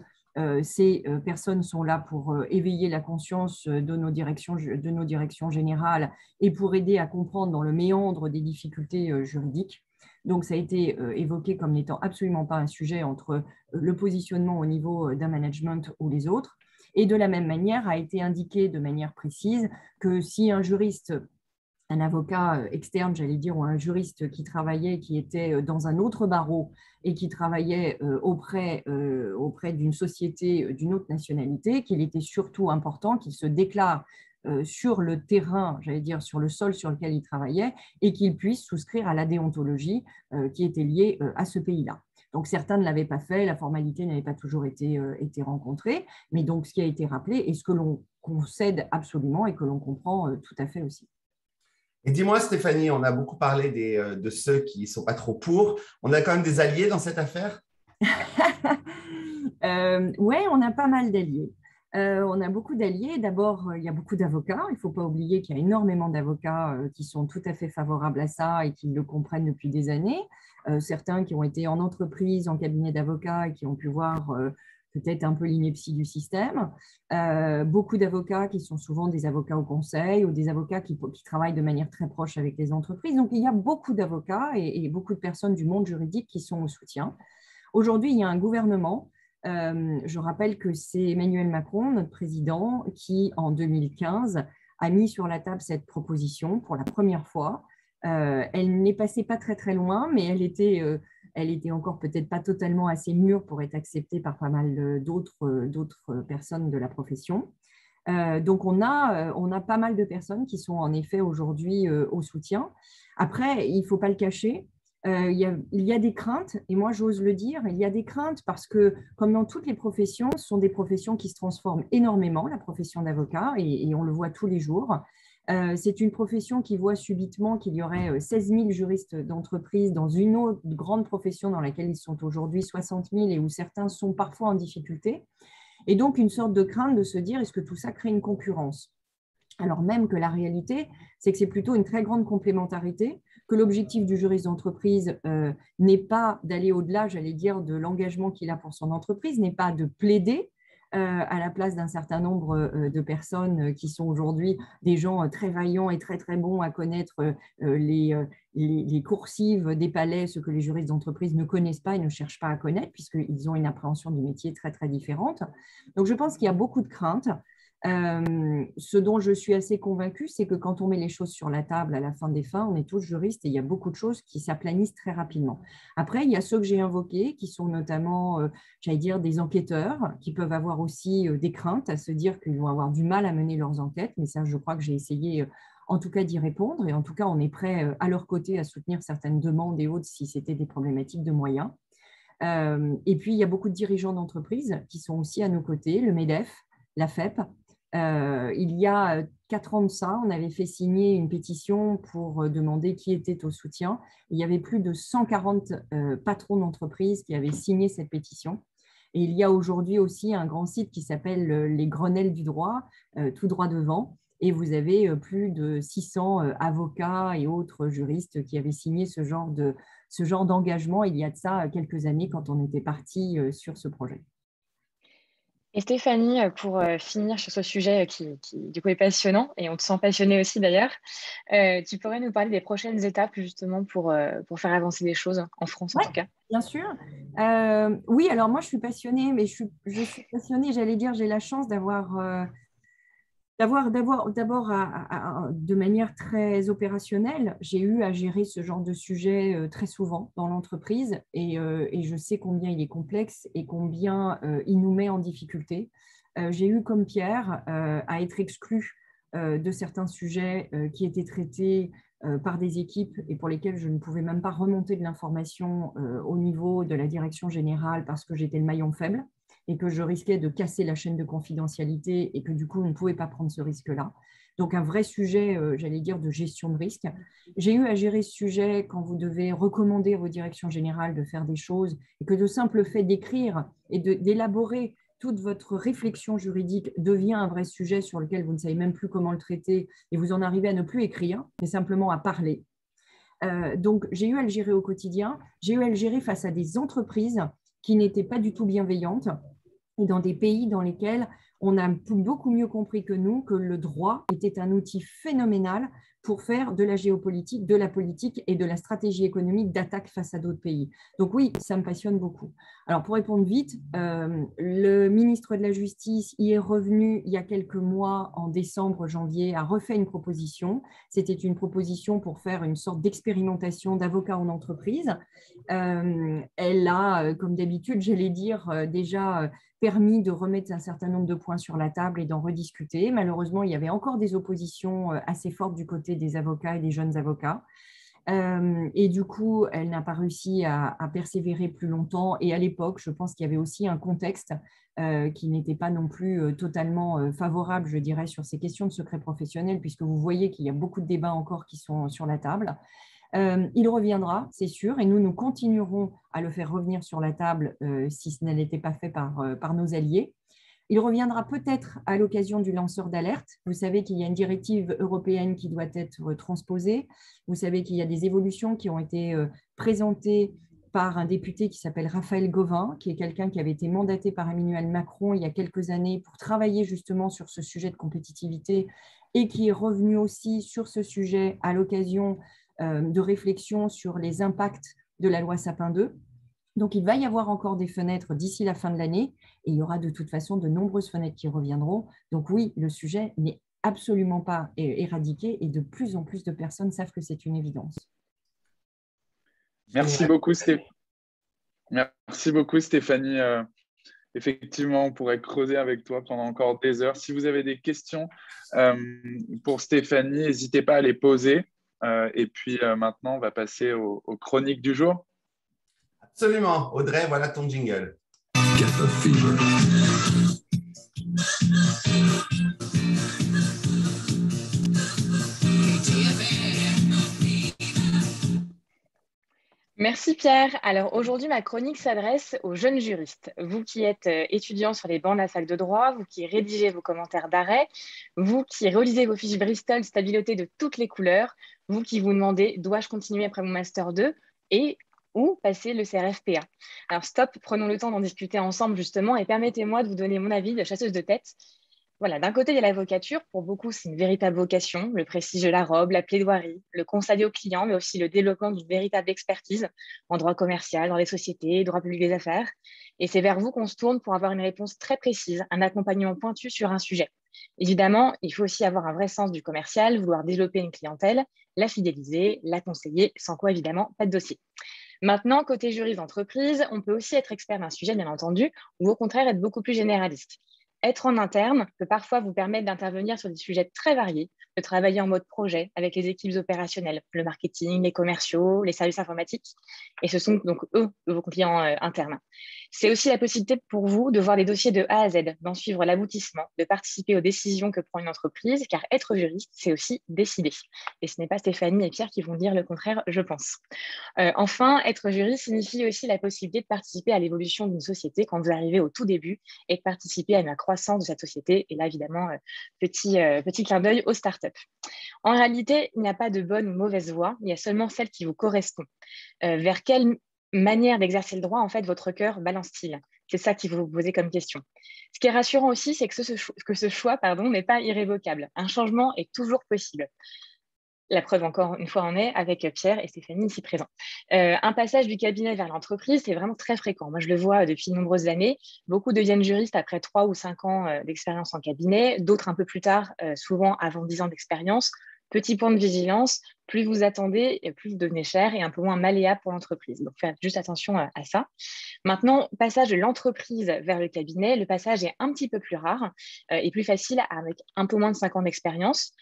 ces personnes sont là pour éveiller la conscience de nos directions générales et pour aider à comprendre dans le méandre des difficultés juridiques. Donc, ça a été évoqué comme n'étant absolument pas un sujet entre le positionnement au niveau d'un management ou les autres. Et de la même manière, a été indiqué de manière précise que si un juriste, un avocat externe, j'allais dire, ou un juriste qui travaillait, qui était dans un autre barreau et qui travaillait auprès d'une société d'une autre nationalité, qu'il était surtout important qu'il se déclare sur le terrain, j'allais dire, sur le sol sur lequel il travaillait et qu'il puisse souscrire à la déontologie qui était liée à ce pays-là. Donc, certains ne l'avaient pas fait, la formalité n'avait pas toujours été rencontrée, mais donc ce qui a été rappelé est ce que l'on concède absolument et que l'on comprend tout à fait aussi. Et dis-moi, Stéphanie, on a beaucoup parlé de ceux qui ne sont pas trop pour. On a quand même des alliés dans cette affaire? Oui, on a pas mal d'alliés. On a beaucoup d'alliés. D'abord, il y a beaucoup d'avocats. Il ne faut pas oublier qu'il y a énormément d'avocats qui sont tout à fait favorables à ça et qui le comprennent depuis des années. Certains qui ont été en entreprise, en cabinet d'avocats et qui ont pu voir peut-être un peu l'ineptie du système. Beaucoup d'avocats qui sont souvent des avocats au conseil ou des avocats qui travaillent de manière très proche avec les entreprises. Donc, il y a beaucoup d'avocats et beaucoup de personnes du monde juridique qui sont au soutien. Aujourd'hui, il y a un gouvernement. Je rappelle que c'est Emmanuel Macron, notre président, qui, en 2015, a mis sur la table cette proposition pour la première fois. Elle n'est passée pas très, très loin, mais elle était encore peut-être pas totalement assez mûre pour être acceptée par pas mal d'autres personnes de la profession. Donc, on a pas mal de personnes qui sont en effet aujourd'hui au soutien. Après, il ne faut pas le cacher, il y a des craintes, et moi j'ose le dire, il y a des craintes parce que, comme dans toutes les professions, ce sont des professions qui se transforment énormément, la profession d'avocat, et on le voit tous les jours. C'est une profession qui voit subitement qu'il y aurait 16 000 juristes d'entreprise dans une autre grande profession dans laquelle ils sont aujourd'hui 60 000 et où certains sont parfois en difficulté. Et donc, une sorte de crainte de se dire, est-ce que tout ça crée une concurrence? Alors même que la réalité, c'est que c'est plutôt une très grande complémentarité, que l'objectif du juriste d'entreprise n'est pas d'aller au-delà, j'allais dire, de l'engagement qu'il a pour son entreprise, n'est pas de plaider à la place d'un certain nombre de personnes qui sont aujourd'hui des gens très vaillants et très très bons à connaître les coursives des palais, ce que les juristes d'entreprise ne connaissent pas et ne cherchent pas à connaître, puisqu'ils ont une appréhension du métier très très différente. Donc je pense qu'il y a beaucoup de craintes. Ce dont je suis assez convaincue, c'est que quand on met les choses sur la table à la fin des fins, on est tous juristes et il y a beaucoup de choses qui s'aplanissent très rapidement. Après, il y a ceux que j'ai invoqués qui sont notamment, j'allais dire, des enquêteurs qui peuvent avoir aussi des craintes à se dire qu'ils vont avoir du mal à mener leurs enquêtes, mais ça, je crois que j'ai essayé en tout cas d'y répondre et en tout cas, on est prêt à leur côté à soutenir certaines demandes et autres si c'était des problématiques de moyens. Et puis, il y a beaucoup de dirigeants d'entreprises qui sont aussi à nos côtés, le MEDEF, la FEP. Il y a 4 ans de ça, on avait fait signer une pétition pour demander qui était au soutien. Il y avait plus de 140 patrons d'entreprises qui avaient signé cette pétition. Et il y a aujourd'hui aussi un grand site qui s'appelle les Grenelles du droit, tout droit devant. Et vous avez plus de 600 avocats et autres juristes qui avaient signé ce genre d'engagement il y a de ça quelques années quand on était parti sur ce projet. Et Stéphanie, pour finir sur ce sujet qui du coup est passionnant, et on te sent passionnée aussi d'ailleurs, tu pourrais nous parler des prochaines étapes justement pour faire avancer les choses en France en tout cas? Bien sûr. Oui, alors moi je suis passionnée, mais je suis passionnée, j'allais dire, j'ai la chance d'abord de manière très opérationnelle, j'ai eu à gérer ce genre de sujet très souvent dans l'entreprise et je sais combien il est complexe et combien il nous met en difficulté. J'ai eu comme Pierre à être exclue de certains sujets qui étaient traités par des équipes et pour lesquelles je ne pouvais même pas remonter de l'information au niveau de la direction générale parce que j'étais le maillon faible et que je risquais de casser la chaîne de confidentialité et que du coup, on ne pouvait pas prendre ce risque-là. Donc, un vrai sujet, j'allais dire, de gestion de risque. J'ai eu à gérer ce sujet quand vous devez recommander à vos directions générales de faire des choses et que de simple fait d'écrire et d'élaborer toute votre réflexion juridique devient un vrai sujet sur lequel vous ne savez même plus comment le traiter et vous en arrivez à ne plus écrire, mais simplement à parler. Donc, j'ai eu à le gérer au quotidien. J'ai eu à le gérer face à des entreprises qui n'étaient pas du tout bienveillantes et dans des pays dans lesquels on a beaucoup mieux compris que nous que le droit était un outil phénoménal pour faire de la géopolitique, de la politique et de la stratégie économique d'attaque face à d'autres pays. Donc oui, ça me passionne beaucoup. Alors pour répondre vite, le ministre de la Justice y est revenu il y a quelques mois, en décembre, janvier, a refait une proposition. C'était une proposition pour faire une sorte d'expérimentation d'avocats en entreprise. Elle a, comme d'habitude, j'allais dire, déjà permis de remettre un certain nombre de points sur la table et d'en rediscuter. Malheureusement, il y avait encore des oppositions assez fortes du côté des avocats et des jeunes avocats. Et du coup, elle n'a pas réussi à persévérer plus longtemps. Et à l'époque, je pense qu'il y avait aussi un contexte qui n'était pas non plus totalement favorable, je dirais, sur ces questions de secret professionnel, puisque vous voyez qu'il y a beaucoup de débats encore qui sont sur la table. Il reviendra, c'est sûr, et nous continuerons à le faire revenir sur la table si ce n'était pas fait par nos alliés. Il reviendra peut-être à l'occasion du lanceur d'alerte. Vous savez qu'il y a une directive européenne qui doit être transposée. Vous savez qu'il y a des évolutions qui ont été présentées par un député qui s'appelle Raphaël Gauvain, qui est quelqu'un qui avait été mandaté par Emmanuel Macron il y a quelques années pour travailler justement sur ce sujet de compétitivité et qui est revenu aussi sur ce sujet à l'occasion de réflexions sur les impacts de la loi Sapin 2. Donc, il va y avoir encore des fenêtres d'ici la fin de l'année et il y aura de toute façon de nombreuses fenêtres qui reviendront. Donc oui, le sujet n'est absolument pas éradiqué et de plus en plus de personnes savent que c'est une évidence. Merci beaucoup, Stéphanie. Effectivement, on pourrait creuser avec toi pendant encore des heures. Si vous avez des questions pour Stéphanie, n'hésitez pas à les poser. Et puis maintenant, on va passer aux chroniques du jour. Absolument. Audrey, voilà ton jingle. Merci Pierre. Alors aujourd'hui, ma chronique s'adresse aux jeunes juristes. Vous qui êtes étudiants sur les bancs de la fac de droit, vous qui rédigez vos commentaires d'arrêt, vous qui relisez vos fiches Bristol stabilité de toutes les couleurs, vous qui vous demandez « dois-je continuer après mon Master 2 ?» et ou passer le CRFPA. Alors stop, prenons le temps d'en discuter ensemble justement et permettez-moi de vous donner mon avis de chasseuse de tête. Voilà, d'un côté, il y a l'avocature. Pour beaucoup, c'est une véritable vocation, le prestige de la robe, la plaidoirie, le conseil aux clients, mais aussi le développement d'une véritable expertise en droit commercial, dans les sociétés, droit public des affaires. Et c'est vers vous qu'on se tourne pour avoir une réponse très précise, un accompagnement pointu sur un sujet. Évidemment, il faut aussi avoir un vrai sens du commercial, vouloir développer une clientèle, la fidéliser, la conseiller, sans quoi, évidemment, pas de dossier. Maintenant, côté juriste d'entreprise, on peut aussi être expert d'un sujet, bien entendu, ou au contraire être beaucoup plus généraliste. Être en interne peut parfois vous permettre d'intervenir sur des sujets très variés, de travailler en mode projet avec les équipes opérationnelles, le marketing, les commerciaux, les services informatiques. Et ce sont donc eux, vos clients internes. C'est aussi la possibilité pour vous de voir les dossiers de A à Z, d'en suivre l'aboutissement, de participer aux décisions que prend une entreprise, car être juriste, c'est aussi décider. Et ce n'est pas Stéphanie et Pierre qui vont dire le contraire, je pense. Enfin, être juriste signifie aussi la possibilité de participer à l'évolution d'une société quand vous arrivez au tout début et de participer à la croissance de cette société. Et là, évidemment, petit clin d'œil aux startups. En réalité, il n'y a pas de bonne ou mauvaise voie, il y a seulement celle qui vous correspond. Vers quelle manière d'exercer le droit, en fait, votre cœur balance-t-il? C'est ça qu'il faut vous poser comme question. Ce qui est rassurant aussi, c'est que ce choix n'est pas irrévocable. Un changement est toujours possible. La preuve, encore une fois, en est avec Pierre et Stéphanie ici présents. Un passage du cabinet vers l'entreprise, c'est vraiment très fréquent. Moi, je le vois depuis de nombreuses années. Beaucoup deviennent juristes après 3 ou 5 ans d'expérience en cabinet, d'autres un peu plus tard, souvent avant 10 ans d'expérience. Petit point de vigilance, plus vous attendez, plus vous devenez cher et un peu moins malléable pour l'entreprise. Donc, faites juste attention à ça. Maintenant, passage de l'entreprise vers le cabinet, le passage est un petit peu plus rare et plus facile avec un peu moins de 5 ans d'expérience.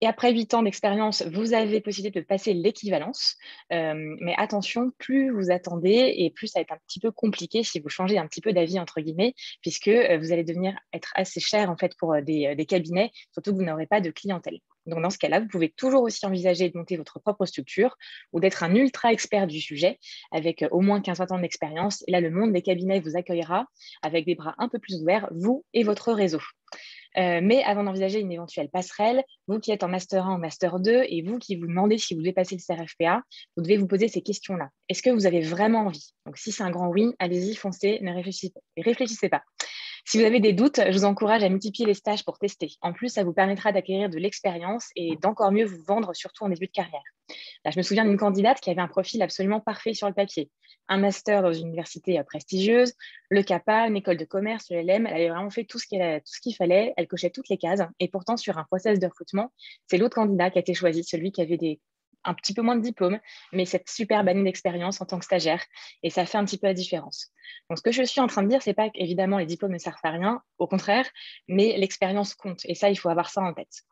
Et après 8 ans d'expérience, vous avez possibilité de passer l'équivalence. Mais attention, plus vous attendez et plus ça va être un petit peu compliqué si vous changez un petit peu d'avis, entre guillemets, puisque vous allez devenir être assez cher en fait, pour des cabinets, surtout que vous n'aurez pas de clientèle. Donc, dans ce cas-là, vous pouvez toujours aussi envisager de monter votre propre structure ou d'être un ultra expert du sujet avec au moins 15-20 ans d'expérience. Et là, le monde des cabinets vous accueillera avec des bras un peu plus ouverts, vous et votre réseau. Mais avant d'envisager une éventuelle passerelle, vous qui êtes en Master 1 ou Master 2 et vous qui vous demandez si vous devez passer le CRFPA, vous devez vous poser ces questions-là. Est-ce que vous avez vraiment envie? Donc, si c'est un grand oui, allez-y, foncez, ne réfléchissez pas. Si vous avez des doutes, je vous encourage à multiplier les stages pour tester. En plus, ça vous permettra d'acquérir de l'expérience et d'encore mieux vous vendre, surtout en début de carrière. Là, je me souviens d'une candidate qui avait un profil absolument parfait sur le papier. Un master dans une université prestigieuse, le CAPA, une école de commerce, le LM. Elle avait vraiment fait tout ce qu'il fallait. Elle cochait toutes les cases. Et pourtant, sur un process de recrutement, c'est l'autre candidat qui a été choisi, celui qui avait un petit peu moins de diplôme, mais cette superbe année d'expérience en tant que stagiaire. Et ça fait un petit peu la différence. Donc, ce que je suis en train de dire, c'est pas qu'évidemment, les diplômes ne servent à rien, au contraire, mais l'expérience compte. Et ça, il faut avoir ça en tête.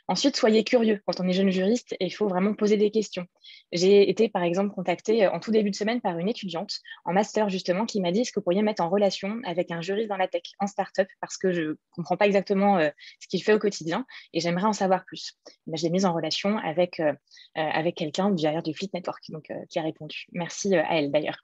Ensuite, soyez curieux. Quand on est jeune juriste, il faut vraiment poser des questions. J'ai été, par exemple, contactée en tout début de semaine par une étudiante en master, justement, qui m'a dit: est-ce que vous pourriez mettre en relation avec un juriste dans la tech, en start-up, parce que je ne comprends pas exactement ce qu'il fait au quotidien et j'aimerais en savoir plus. Ben, je l'ai mise en relation avec quelqu'un derrière du Fleet Network, donc, qui a répondu. Merci à elle, d'ailleurs.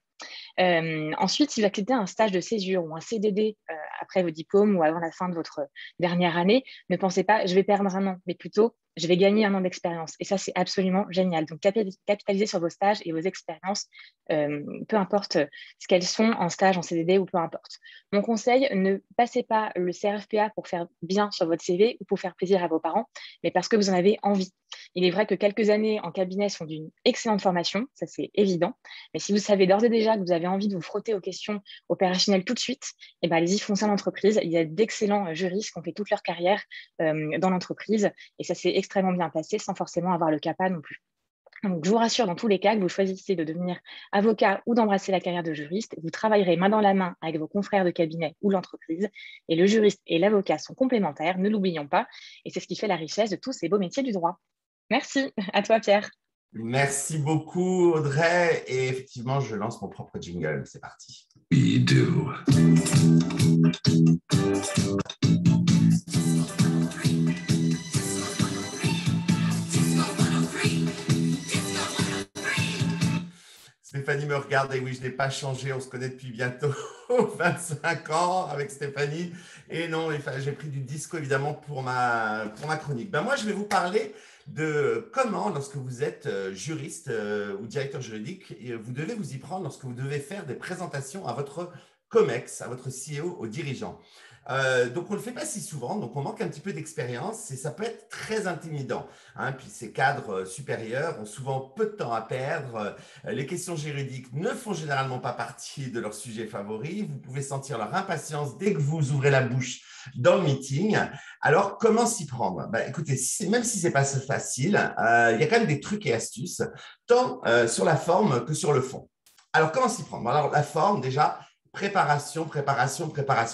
Ensuite, si vous acceptez un stage de césure ou un CDD après vos diplômes ou avant la fin de votre dernière année, ne pensez pas je vais perdre un an, mais plutôt je vais gagner 1 an d'expérience. Et ça, c'est absolument génial. Donc, capitalisez sur vos stages et vos expériences, peu importe ce qu'elles sont, en stage, en CDD ou peu importe. Mon conseil, ne passez pas le CRFPA pour faire bien sur votre CV ou pour faire plaisir à vos parents, mais parce que vous en avez envie. Il est vrai que quelques années en cabinet sont d'une excellente formation, ça c'est évident. Mais si vous savez d'ores et déjà que vous avez envie de vous frotter aux questions opérationnelles tout de suite, eh ben, allez-y, foncez en entreprise. Il y a d'excellents juristes qui ont fait toute leur carrière dans l'entreprise et ça s'est extrêmement bien passé sans forcément avoir le CAPA non plus. Donc, je vous rassure, dans tous les cas, que vous choisissez de devenir avocat ou d'embrasser la carrière de juriste, vous travaillerez main dans la main avec vos confrères de cabinet ou l'entreprise. Et le juriste et l'avocat sont complémentaires, ne l'oublions pas. Et c'est ce qui fait la richesse de tous ces beaux métiers du droit. Merci. À toi, Pierre. Merci beaucoup, Audrey. Et effectivement, je lance mon propre jingle. C'est parti. We do. Stéphanie me regarde et oui, je n'ai pas changé. On se connaît depuis bientôt 25 ans avec Stéphanie. Et non, j'ai pris du disco évidemment pour ma chronique. Ben moi, je vais vous parler de comment, lorsque vous êtes juriste ou directeur juridique, vous devez vous y prendre lorsque vous devez faire des présentations à votre COMEX, à votre CEO, aux dirigeants. Donc, on ne le fait pas si souvent, donc on manque un petit peu d'expérience et ça peut être très intimidant. Puis ces cadres supérieurs ont souvent peu de temps à perdre. Les questions juridiques ne font généralement pas partie de leur sujet favori. Vous pouvez sentir leur impatience dès que vous ouvrez la bouche dans le meeting. Alors, comment s'y prendre? Écoutez, même si ce n'est pas facile, il y a quand même des trucs et astuces, tant sur la forme que sur le fond. Alors, comment s'y prendre? Alors, la forme, déjà, préparation.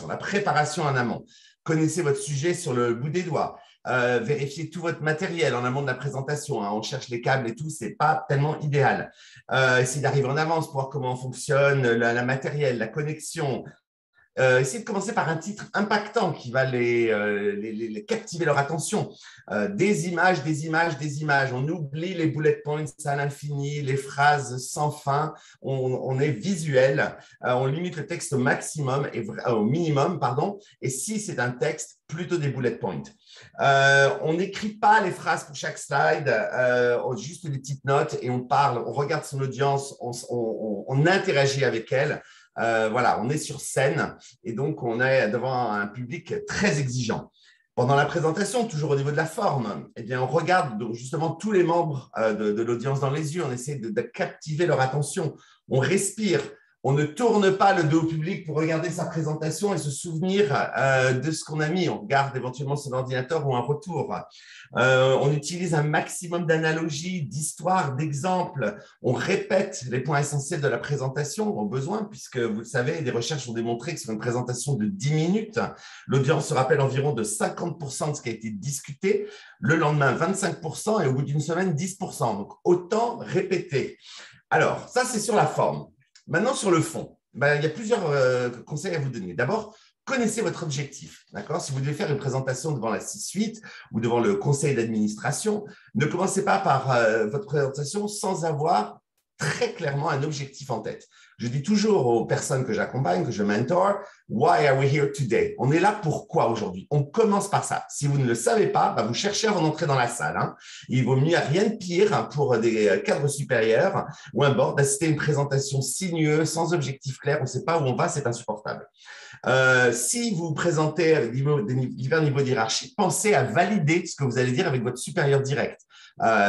La préparation en amont. Connaissez votre sujet sur le bout des doigts. Vérifiez tout votre matériel en amont de la présentation. On cherche les câbles et tout, ce n'est pas tellement idéal. Essayez d'arriver en avance pour voir comment fonctionne la matériel, la connexion. Essayez de commencer par un titre impactant qui va les captiver leur attention. Des images. On oublie les bullet points à l'infini, les phrases sans fin. On est visuel. On limite le texte au maximum au minimum, pardon. Et si c'est un texte, plutôt des bullet points. On n'écrit pas les phrases pour chaque slide, juste des petites notes et on parle, on regarde son audience, on interagit avec elle. Voilà, on est sur scène et donc on est devant un public très exigeant. Pendant la présentation, toujours au niveau de la forme, eh bien, on regarde justement tous les membres de l'audience dans les yeux, on essaie de captiver leur attention, on respire. On ne tourne pas le dos au public pour regarder sa présentation et se souvenir de ce qu'on a mis. On regarde éventuellement son ordinateur ou un retour. On utilise un maximum d'analogies, d'histoires, d'exemples. On répète les points essentiels de la présentation au besoin, puisque vous le savez, des recherches ont démontré que sur une présentation de 10 minutes, l'audience se rappelle environ de 50% de ce qui a été discuté, le lendemain 25% et au bout d'une semaine 10%. Donc, autant répéter. Alors, ça, c'est sur la forme. Maintenant, sur le fond, il y a plusieurs conseils à vous donner. D'abord, connaissez votre objectif. D'accord ? Si vous devez faire une présentation devant la C-suite ou devant le conseil d'administration, ne commencez pas par votre présentation sans avoir très clairement un objectif en tête. Je dis toujours aux personnes que j'accompagne, que je mentor, « Why are we here today ?» On est là pourquoi aujourd'hui? On commence par ça. Si vous ne le savez pas, vous cherchez avant d'entrer dans la salle. Il vaut mieux rien de pire pour des cadres supérieurs ou un board d'assister à une présentation sinueuse, sans objectif clair, on ne sait pas où on va, c'est insupportable. Si vous présentez avec divers niveaux d'hierarchie, pensez à valider ce que vous allez dire avec votre supérieur direct.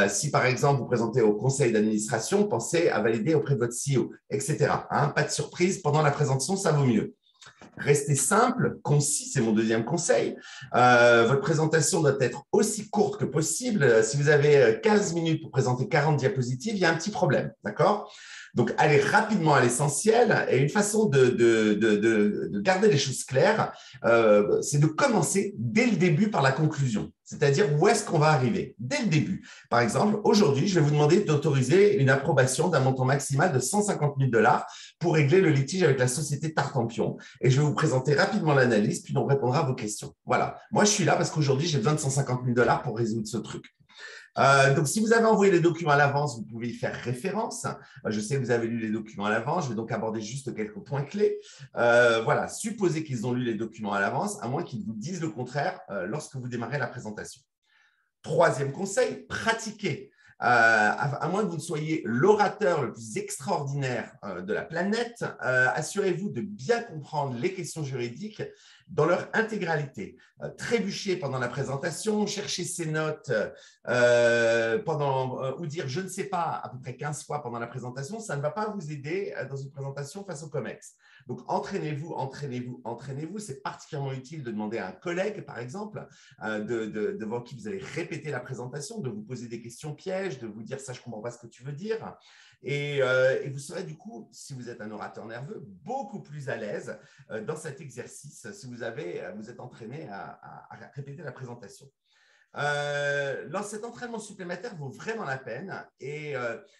Si par exemple vous présentez au conseil d'administration, pensez à valider auprès de votre CEO, etc. Pas de surprise, pendant la présentation, ça vaut mieux. Restez simple, concis, c'est mon deuxième conseil. Votre présentation doit être aussi courte que possible. Si vous avez 15 minutes pour présenter 40 diapositives, il y a un petit problème, d'accord ? Donc, allez rapidement à l'essentiel. Et une façon de garder les choses claires, c'est de commencer dès le début par la conclusion. C'est-à-dire où est-ce qu'on va arriver dès le début. Par exemple, aujourd'hui, je vais vous demander d'autoriser une approbation d'un montant maximal de 150 000 $ pour régler le litige avec la société Tartampion. Et je vais vous présenter rapidement l'analyse, puis on répondra à vos questions. Voilà. Moi, je suis là parce qu'aujourd'hui, j'ai besoin de 150 000 $ pour résoudre ce truc. Donc, si vous avez envoyé les documents à l'avance, vous pouvez y faire référence. Je sais que vous avez lu les documents à l'avance. Je vais donc aborder juste quelques points clés. Voilà, supposez qu'ils ont lu les documents à l'avance, à moins qu'ils vous disent le contraire lorsque vous démarrez la présentation. Troisième conseil, pratiquez. À moins que vous ne soyez l'orateur le plus extraordinaire de la planète, assurez-vous de bien comprendre les questions juridiques dans leur intégralité. Trébucher pendant la présentation, chercher ses notes ou dire « je ne sais pas » à peu près 15 fois pendant la présentation, ça ne va pas vous aider dans une présentation face au COMEX. Donc, entraînez-vous, entraînez-vous, entraînez-vous. C'est particulièrement utile de demander à un collègue, par exemple, devant qui vous allez répéter la présentation, de vous poser des questions pièges, de vous dire « ça, je ne comprends pas ce que tu veux dire ». Et vous serez du coup, si vous êtes un orateur nerveux, beaucoup plus à l'aise dans cet exercice si vous êtes entraîné à répéter la présentation. Cet entraînement supplémentaire vaut vraiment la peine et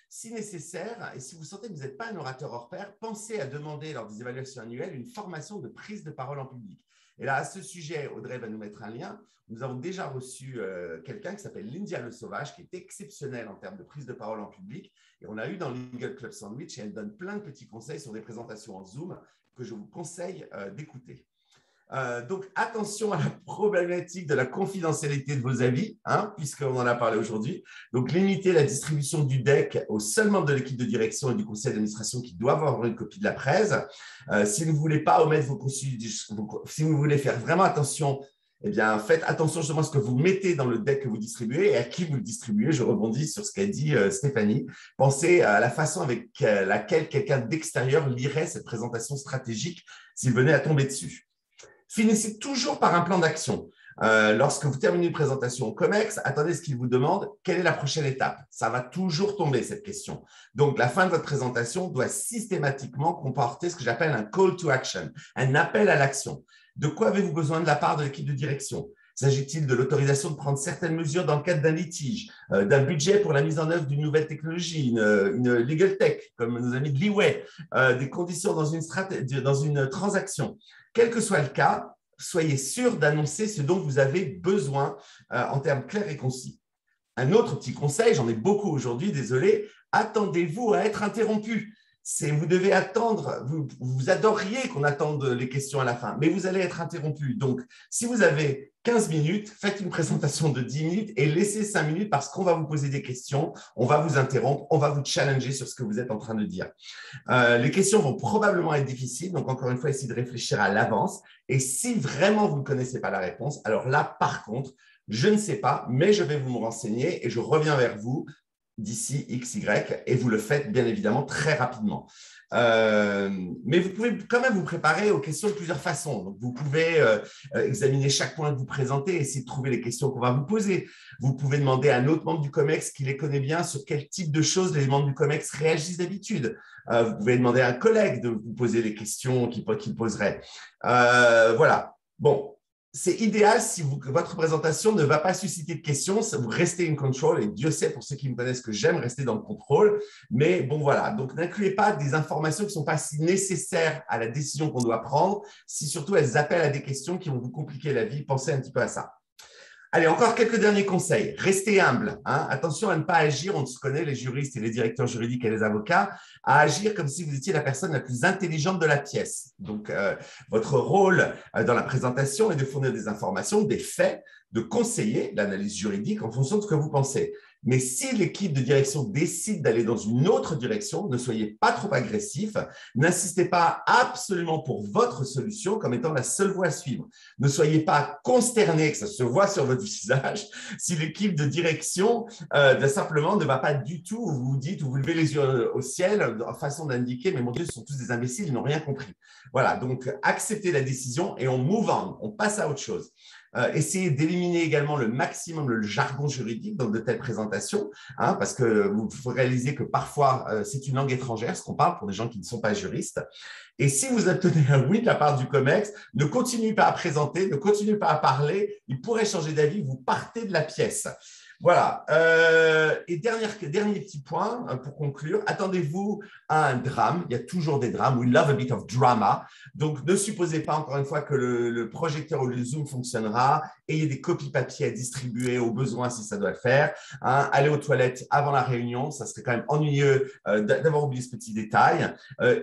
si nécessaire, et si vous sentez que vous n'êtes pas un orateur hors pair, pensez à demander lors des évaluations annuelles une formation de prise de parole en public. Et là, à ce sujet, Audrey va nous mettre un lien. Nous avons déjà reçu quelqu'un qui s'appelle Lindia Le Sauvage, qui est exceptionnelle en termes de prise de parole en public. Et on l'a eu dans l'Eagle Club Sandwich et elle donne plein de petits conseils sur des présentations en Zoom que je vous conseille d'écouter. Donc, attention à la problématique de la confidentialité de vos avis, puisqu'on en a parlé aujourd'hui. Donc, limitez la distribution du deck aux seuls membres de l'équipe de direction et du conseil d'administration qui doivent avoir une copie de la presse. Si vous ne voulez pas omettre si vous voulez faire vraiment attention, eh bien, faites attention justement à ce que vous mettez dans le deck que vous distribuez et à qui vous le distribuez. Je rebondis sur ce qu'a dit Stéphanie. Pensez à la façon avec laquelle quelqu'un d'extérieur lirait cette présentation stratégique s'il venait à tomber dessus. Finissez toujours par un plan d'action. Lorsque vous terminez une présentation au COMEX, attendez ce qu'il vous demande. Quelle est la prochaine étape? Ça va toujours tomber, cette question. Donc, la fin de votre présentation doit systématiquement comporter ce que j'appelle un call to action, un appel à l'action. De quoi avez-vous besoin de la part de l'équipe de direction? S'agit-il de l'autorisation de prendre certaines mesures dans le cadre d'un litige, d'un budget pour la mise en œuvre d'une nouvelle technologie, une legal tech, comme nos amis de Leeway, des conditions dans une transaction? Quel que soit le cas, soyez sûr d'annoncer ce dont vous avez besoin en termes clairs et concis. Un autre petit conseil, j'en ai beaucoup aujourd'hui, désolé, attendez-vous à être interrompu. Vous devez attendre, vous adoriez qu'on attende les questions à la fin, mais vous allez être interrompu. Donc, si vous avez 15 minutes, faites une présentation de 10 minutes et laissez 5 minutes parce qu'on va vous poser des questions, on va vous interrompre, on va vous challenger sur ce que vous êtes en train de dire. Les questions vont probablement être difficiles, donc encore une fois, essayez de réfléchir à l'avance. Et si vraiment vous ne connaissez pas la réponse, alors là, par contre, je ne sais pas, mais je vais vous me renseigner et je reviens vers vous d'ici XY, et vous le faites bien évidemment très rapidement. Mais vous pouvez quand même vous préparer aux questions de plusieurs façons. Donc, vous pouvez examiner chaque point que vous présentez, essayer de trouver les questions qu'on va vous poser. Vous pouvez demander à un autre membre du COMEX qui les connaît bien sur quel type de choses les membres du COMEX réagissent d'habitude. Vous pouvez demander à un collègue de vous poser les questions qu'il poserait. Voilà. Bon. C'est idéal si votre présentation ne va pas susciter de questions, vous restez in control, et Dieu sait pour ceux qui me connaissent que j'aime rester dans le contrôle, mais bon voilà, donc n'incluez pas des informations qui ne sont pas si nécessaires à la décision qu'on doit prendre, si surtout elles appellent à des questions qui vont vous compliquer la vie, pensez un petit peu à ça. Allez, encore quelques derniers conseils. Restez humble. Attention à ne pas agir, on se connaît, les juristes et les directeurs juridiques et les avocats, à agir comme si vous étiez la personne la plus intelligente de la pièce. Donc, votre rôle dans la présentation est de fournir des informations, des faits, de conseiller l'analyse juridique en fonction de ce que vous pensez. Mais si l'équipe de direction décide d'aller dans une autre direction, ne soyez pas trop agressif, n'insistez pas absolument pour votre solution comme étant la seule voie à suivre. Ne soyez pas consterné, que ça se voit sur votre visage, si l'équipe de direction simplement ne va pas du tout, où vous dites, ou vous levez les yeux au ciel, en façon d'indiquer, mais mon Dieu, ce sont tous des imbéciles, ils n'ont rien compris. Voilà, donc acceptez la décision et on move on, on passe à autre chose. Essayez d'éliminer également le maximum le jargon juridique dans de telles présentations, parce que vous réalisez que parfois, c'est une langue étrangère, ce qu'on parle pour des gens qui ne sont pas juristes. Et si vous obtenez un oui de la part du COMEX, ne continuez pas à présenter, ne continuez pas à parler, il pourrait changer d'avis, vous partez de la pièce. Voilà. Et dernier petit point pour conclure, attendez-vous à un drame. Il y a toujours des drames. We love a bit of drama. Donc, ne supposez pas, encore une fois, que le projecteur ou le Zoom fonctionnera. Ayez des copies papier à distribuer au besoin si ça doit le faire. Hein. Allez aux toilettes avant la réunion. Ça serait quand même ennuyeux d'avoir oublié ce petit détail.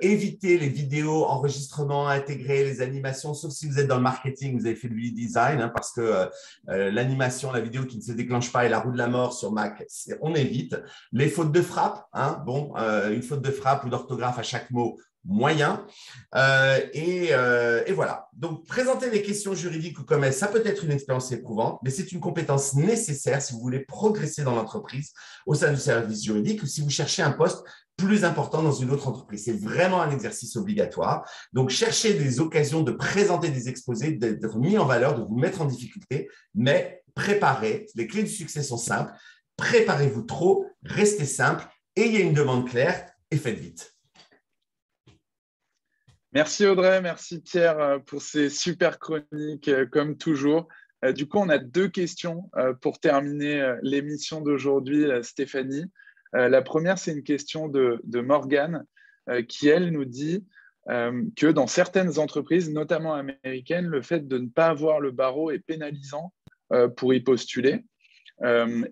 Évitez les vidéos, enregistrements intégrés, les animations, sauf si vous êtes dans le marketing, vous avez fait du design, hein, parce que l'animation, la vidéo qui ne se déclenche pas est la roue de la mort sur Mac, on évite. Les fautes de frappe, hein, bon, une faute de frappe ou d'orthographe à chaque mot, moyen. Et voilà. Donc, présenter des questions juridiques ou commerce, ça peut être une expérience éprouvante, mais c'est une compétence nécessaire si vous voulez progresser dans l'entreprise au sein du service juridique ou si vous cherchez un poste plus important dans une autre entreprise. C'est vraiment un exercice obligatoire. Donc, cherchez des occasions de présenter des exposés, d'être mis en valeur, de vous mettre en difficulté, mais préparez. Les clés du succès sont simples. Préparez-vous trop, restez simple, ayez une demande claire et faites vite. Merci Audrey, merci Pierre pour ces super chroniques comme toujours. Du coup, on a 2 questions pour terminer l'émission d'aujourd'hui, Stéphanie. La première, c'est une question de Morgane qui, elle, nous dit que dans certaines entreprises, notamment américaines, le fait de ne pas avoir le barreau est pénalisant pour y postuler.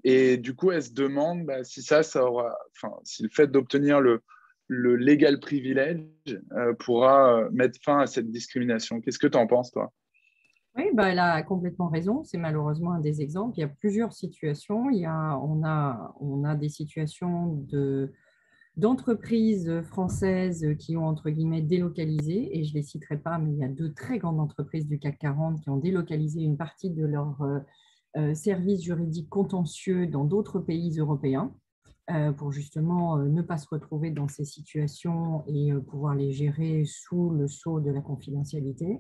Et du coup, elle se demande si si le fait d'obtenir le legal privilege pourra mettre fin à cette discrimination. Qu'est-ce que tu en penses, toi? Oui, elle a complètement raison. C'est malheureusement un des exemples. Il y a plusieurs situations. On a des situations d'entreprises françaises qui ont, entre guillemets, délocalisé, et je ne les citerai pas, mais il y a 2 très grandes entreprises du CAC 40 qui ont délocalisé une partie de leur services juridiques contentieux dans d'autres pays européens pour justement ne pas se retrouver dans ces situations et pouvoir les gérer sous le sceau de la confidentialité.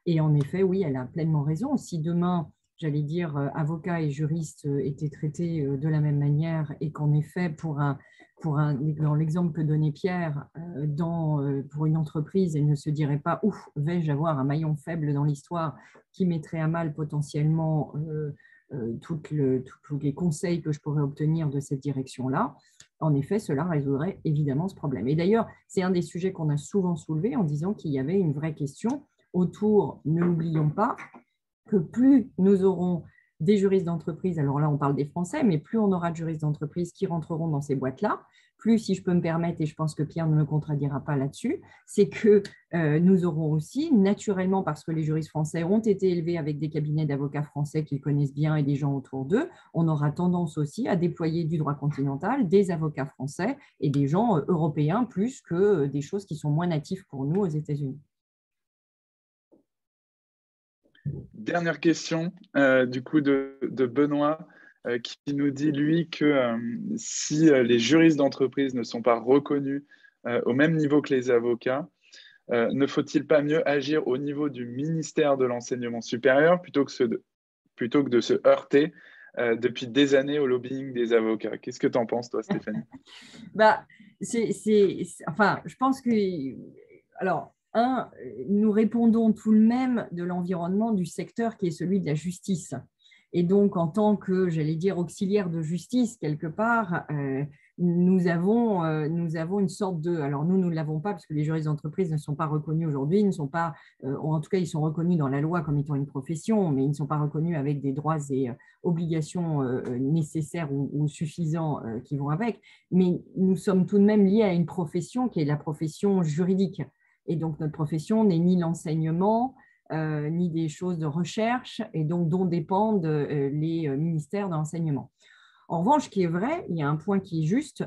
Et en effet, oui, elle a pleinement raison. Si demain, j'allais dire, avocats et juristes étaient traités de la même manière et qu'en effet, dans l'exemple que donnait Pierre, pour une entreprise, elle ne se dirait pas « Ouf, vais-je avoir un maillon faible dans l'histoire qui mettrait à mal potentiellement tous les conseils que je pourrais obtenir de cette direction-là », en effet, cela résoudrait évidemment ce problème. Et d'ailleurs, c'est un des sujets qu'on a souvent soulevé en disant qu'il y avait une vraie question autour, ne l'oublions pas, que plus nous aurons des juristes d'entreprise, alors là on parle des Français, mais plus on aura de juristes d'entreprise qui rentreront dans ces boîtes-là, plus, si je peux me permettre, et je pense que Pierre ne me contredira pas là-dessus, c'est que nous aurons aussi, naturellement, parce que les juristes français ont été élevés avec des cabinets d'avocats français qu'ils connaissent bien et des gens autour d'eux, on aura tendance aussi à déployer du droit continental, des avocats français et des gens européens, plus que des choses qui sont moins natives pour nous aux États-Unis. Dernière question du coup de Benoît qui nous dit, lui, que si les juristes d'entreprise ne sont pas reconnus au même niveau que les avocats, ne faut-il pas mieux agir au niveau du ministère de l'enseignement supérieur plutôt que de se heurter depuis des années au lobbying des avocats? Qu'est-ce que tu en penses, toi, Stéphanie? Je pense que… Alors, nous répondons tout de même de l'environnement du secteur qui est celui de la justice. Et donc, en tant que, j'allais dire, auxiliaire de justice, quelque part, nous avons une sorte de… Alors, nous ne l'avons pas parce que les juristes d'entreprise ne sont pas reconnus aujourd'hui, ne sont pas… en tout cas, ils sont reconnus dans la loi comme étant une profession, mais ils ne sont pas reconnus avec des droits et obligations nécessaires ou suffisants qui vont avec. Mais nous sommes tout de même liés à une profession qui est la profession juridique. Et donc, notre profession n'est ni l'enseignement, ni des choses de recherche, et donc dont dépendent les ministères de l'enseignement. En revanche, ce qui est vrai, il y a un point qui est juste,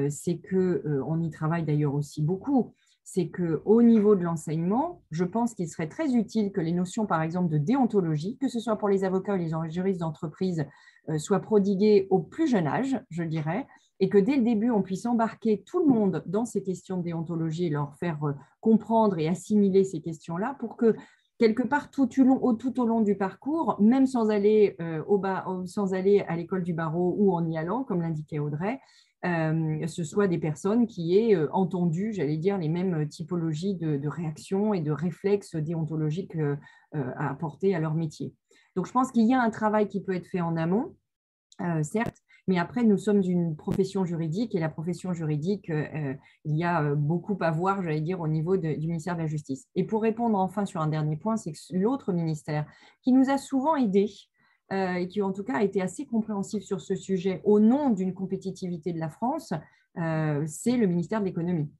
c'est qu'on y travaille d'ailleurs aussi beaucoup, c'est qu'au niveau de l'enseignement, je pense qu'il serait très utile que les notions, par exemple, de déontologie, que ce soit pour les avocats ou les juristes d'entreprise, soient prodiguées au plus jeune âge, je dirais, et que dès le début, on puisse embarquer tout le monde dans ces questions de déontologie et leur faire comprendre et assimiler ces questions-là pour que, quelque part, tout au long du parcours, même sans aller à l'école du barreau ou en y allant, comme l'indiquait Audrey, ce soit des personnes qui aient entendu, j'allais dire, les mêmes typologies de réactions et de réflexes déontologiques à apporter à leur métier. Donc, je pense qu'il y a un travail qui peut être fait en amont, certes, Mais après, nous sommes une profession juridique et la profession juridique, il y a beaucoup à voir, j'allais dire, au niveau du ministère de la Justice. Et pour répondre enfin sur un dernier point, c'est que l'autre ministère qui nous a souvent aidés et qui en tout cas a été assez compréhensif sur ce sujet au nom d'une compétitivité de la France, c'est le ministère de l'Économie.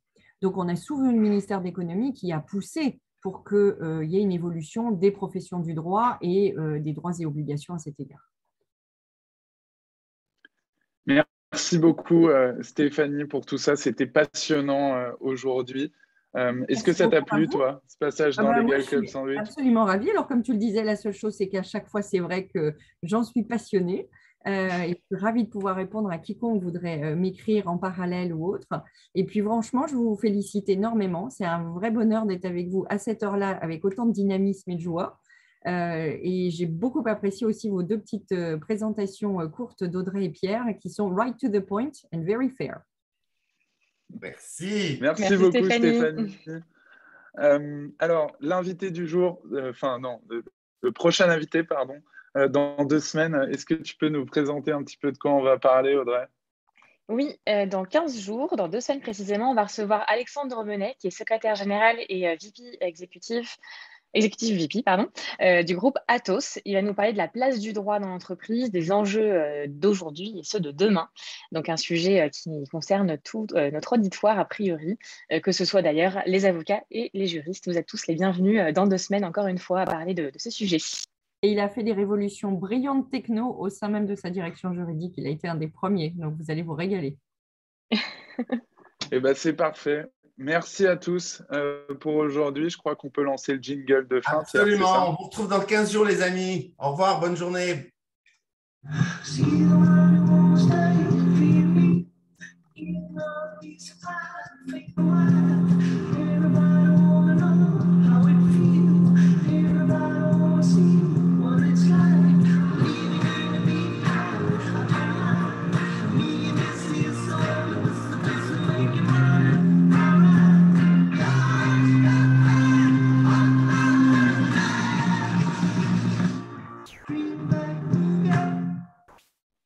Donc, on a souvent le ministère de l'Économie qui a poussé pour qu'il y ait une évolution des professions du droit et des droits et obligations à cet égard. Merci beaucoup, Stéphanie, pour tout ça. C'était passionnant aujourd'hui. Est-ce que ça t'a plu, toi, ce passage dans Legal Club Sandwich? Absolument ravie. Alors, comme tu le disais, la seule chose, c'est qu'à chaque fois, c'est vrai que j'en suis passionnée. Et je suis ravie de pouvoir répondre à quiconque voudrait m'écrire en parallèle ou autre. Et puis, franchement, je vous félicite énormément. C'est un vrai bonheur d'être avec vous à cette heure-là, avec autant de dynamisme et de joie. Et j'ai beaucoup apprécié aussi vos deux petites présentations courtes d'Audrey et Pierre qui sont right to the point and very fair. Merci. Merci beaucoup, Stéphanie. Alors, l'invité du jour, le prochain invité, pardon, dans 2 semaines, est-ce que tu peux nous présenter un petit peu de quoi on va parler, Audrey? Oui, dans 15 jours, dans 2 semaines précisément, on va recevoir Alexandre Menet, qui est secrétaire général et VP exécutif VP, du groupe Atos. Il va nous parler de la place du droit dans l'entreprise, des enjeux d'aujourd'hui et ceux de demain. Donc, un sujet qui concerne tout notre auditoire a priori, que ce soit d'ailleurs les avocats et les juristes. Vous êtes tous les bienvenus dans 2 semaines, encore une fois, à parler de ce sujet. Et il a fait des révolutions brillantes techno au sein même de sa direction juridique. Il a été un des premiers, donc vous allez vous régaler. Eh ben, c'est parfait. Merci à tous pour aujourd'hui. Je crois qu'on peut lancer le jingle de fin. Absolument. Pierre, on vous retrouve dans 15 jours, les amis. Au revoir. Bonne journée.